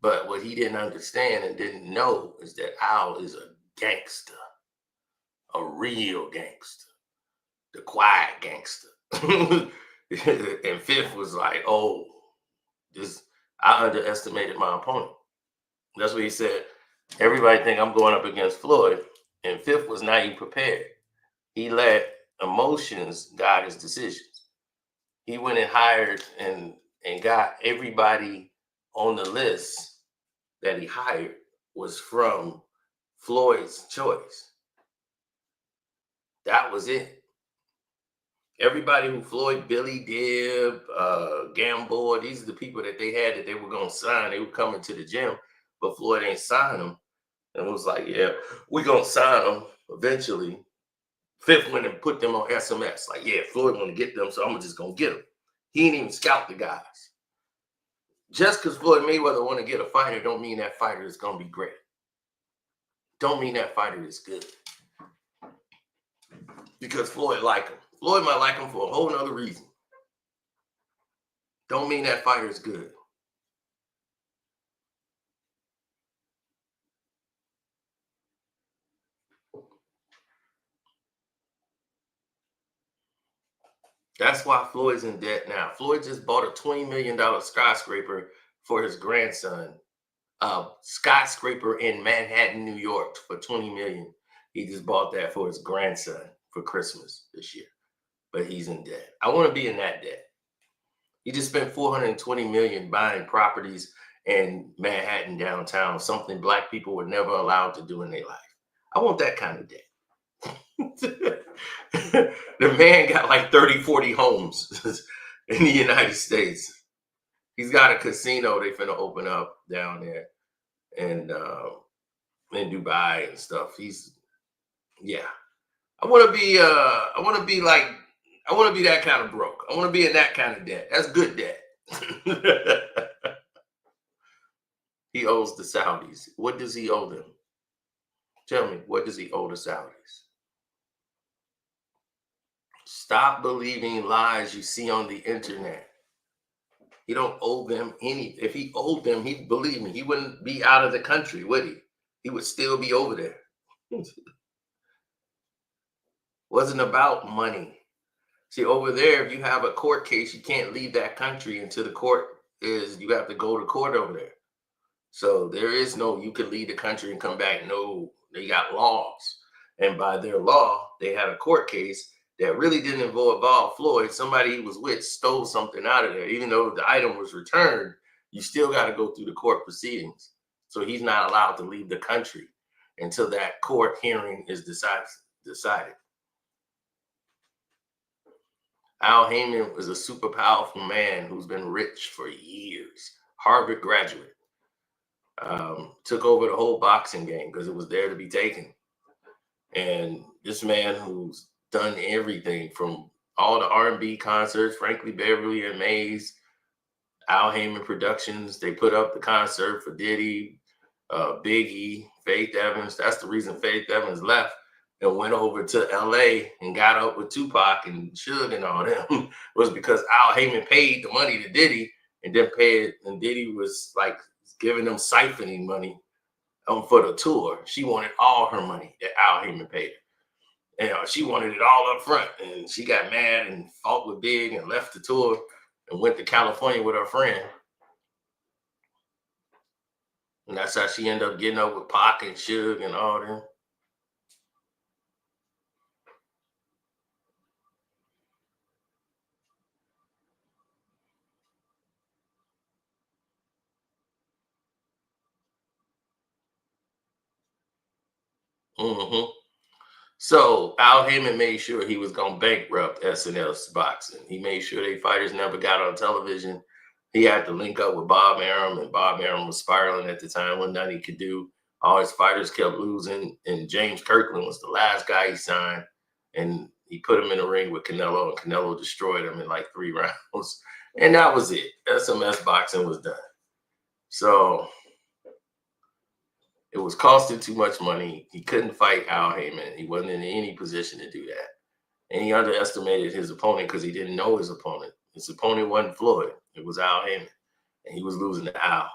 But what he didn't understand and didn't know is that Al is a gangster, a real gangster, the quiet gangster. And Fifth was like, oh, I underestimated my opponent. That's what he said. Everybody think I'm going up against Floyd, and Fifth was not even prepared. He let emotions guide his decisions. He went and hired and and got everybody on the list that he hired was from Floyd's choice. That was it. Everybody who Floyd, Billy Gibb, Gamboa, these are the people that they had that they were going to sign. They were coming to the gym, but Floyd ain't signed them. And it was like, yeah, we're going to sign them eventually. Fifth went and put them on SMS. Like, yeah, Floyd want to get them, so I'm just going to get them. He didn't even scout the guys. Just because Floyd Mayweather want to get a fighter don't mean that fighter is going to be great. Don't mean that fighter is good. Because Floyd like him. Floyd might like him for a whole nother reason. Don't mean that fighter is good. That's why Floyd's in debt now. Floyd just bought a $20 million skyscraper for his grandson. Skyscraper in Manhattan, New York for $20 million. He just bought that for his grandson for Christmas this year. But he's in debt. I want to be in that debt. He just spent $420 million buying properties in Manhattan downtown, something Black people were never allowed to do in their life. I want that kind of debt. The man got like 30, 40 homes in the United States. He's got a casino they finna open up down there and in Dubai and stuff. I want to be that kind of broke. I want to be in that kind of debt. That's good debt. He owes the Saudis. What does he owe them? Tell me, what does he owe the Saudis? Stop believing lies you see on the internet. He don't owe them anything. If he owed them, he'd believe me, he wouldn't be out of the country, would he? He would still be over there. Wasn't about money. See, over there, if you have a court case, you can't leave that country until the court you have to go to court over there. So there is no, you can leave the country and come back. No, they got laws. And by their law, they had a court case that really didn't involve Floyd. Somebody he was with stole something out of there. Even though the item was returned, you still got to go through the court proceedings. So he's not allowed to leave the country until that court hearing is decided. Al Heyman was a super powerful man who's been rich for years. Harvard graduate. Took over the whole boxing game because it was there to be taken. And this man who's done everything from all the R&B concerts, Frankly Beverly and Mays, Al Heyman Productions, they put up the concert for Diddy, Biggie, Faith Evans. That's the reason Faith Evans left and went over to LA and got up with Tupac and Suge and all them was because Al Heyman paid the money to Diddy and then and Diddy was like giving them siphoning money for the tour. She wanted all her money that Al Heyman paid her. And she wanted it all up front. And she got mad and fought with Big and left the tour and went to California with her friend. And that's how she ended up getting up with Pac and Suge and all them. Mm-hmm. So Al Heyman made sure he was going to bankrupt SNL's boxing. He made sure they fighters never got on television. He had to link up with Bob Arum, and Bob Arum was spiraling at the time. When nothing he could do. All his fighters kept losing, and James Kirkland was the last guy he signed, and he put him in the ring with Canelo, and Canelo destroyed him in like 3 rounds. And that was it. SMS boxing was done. So it was costing too much money. He couldn't fight Al Heyman. He wasn't in any position to do that. And he underestimated his opponent because he didn't know his opponent. His opponent wasn't Floyd. It was Al Heyman. And he was losing to Al.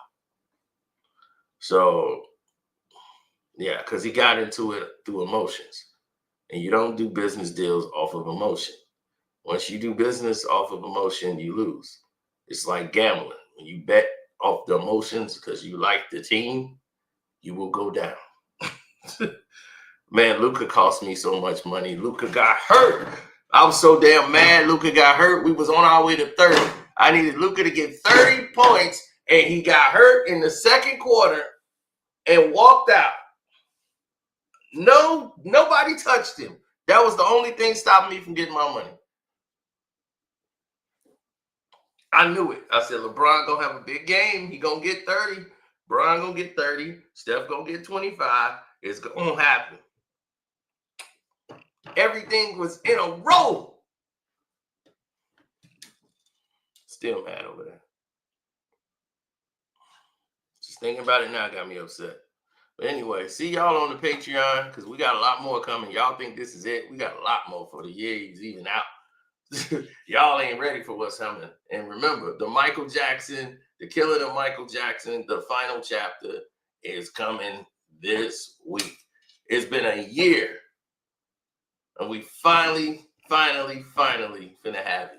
So, yeah, because he got into it through emotions. And you don't do business deals off of emotion. Once you do business off of emotion, you lose. It's like gambling. When you bet off the emotions because you like the team, you will go down. Man, Luka cost me so much money. Luka got hurt. I was so damn mad Luka got hurt. We was on our way to 30. I needed Luka to get 30 points, and he got hurt in the second quarter and walked out. No, nobody touched him. That was the only thing stopping me from getting my money. I knew it. I said, LeBron gonna have a big game. He gonna get 30. Bron gonna get 30. Steph gonna get 25. It's gonna happen. Everything was in a row. Still mad over that. Just thinking about it now got me upset. But anyway, see y'all on the Patreon because we got a lot more coming. Y'all think this is it? We got a lot more for the year. He's even out. Y'all ain't ready for what's coming. And remember, the Michael Jackson, the killing of Michael Jackson, the final chapter is coming this week. It's been a year. And we finally finna have it.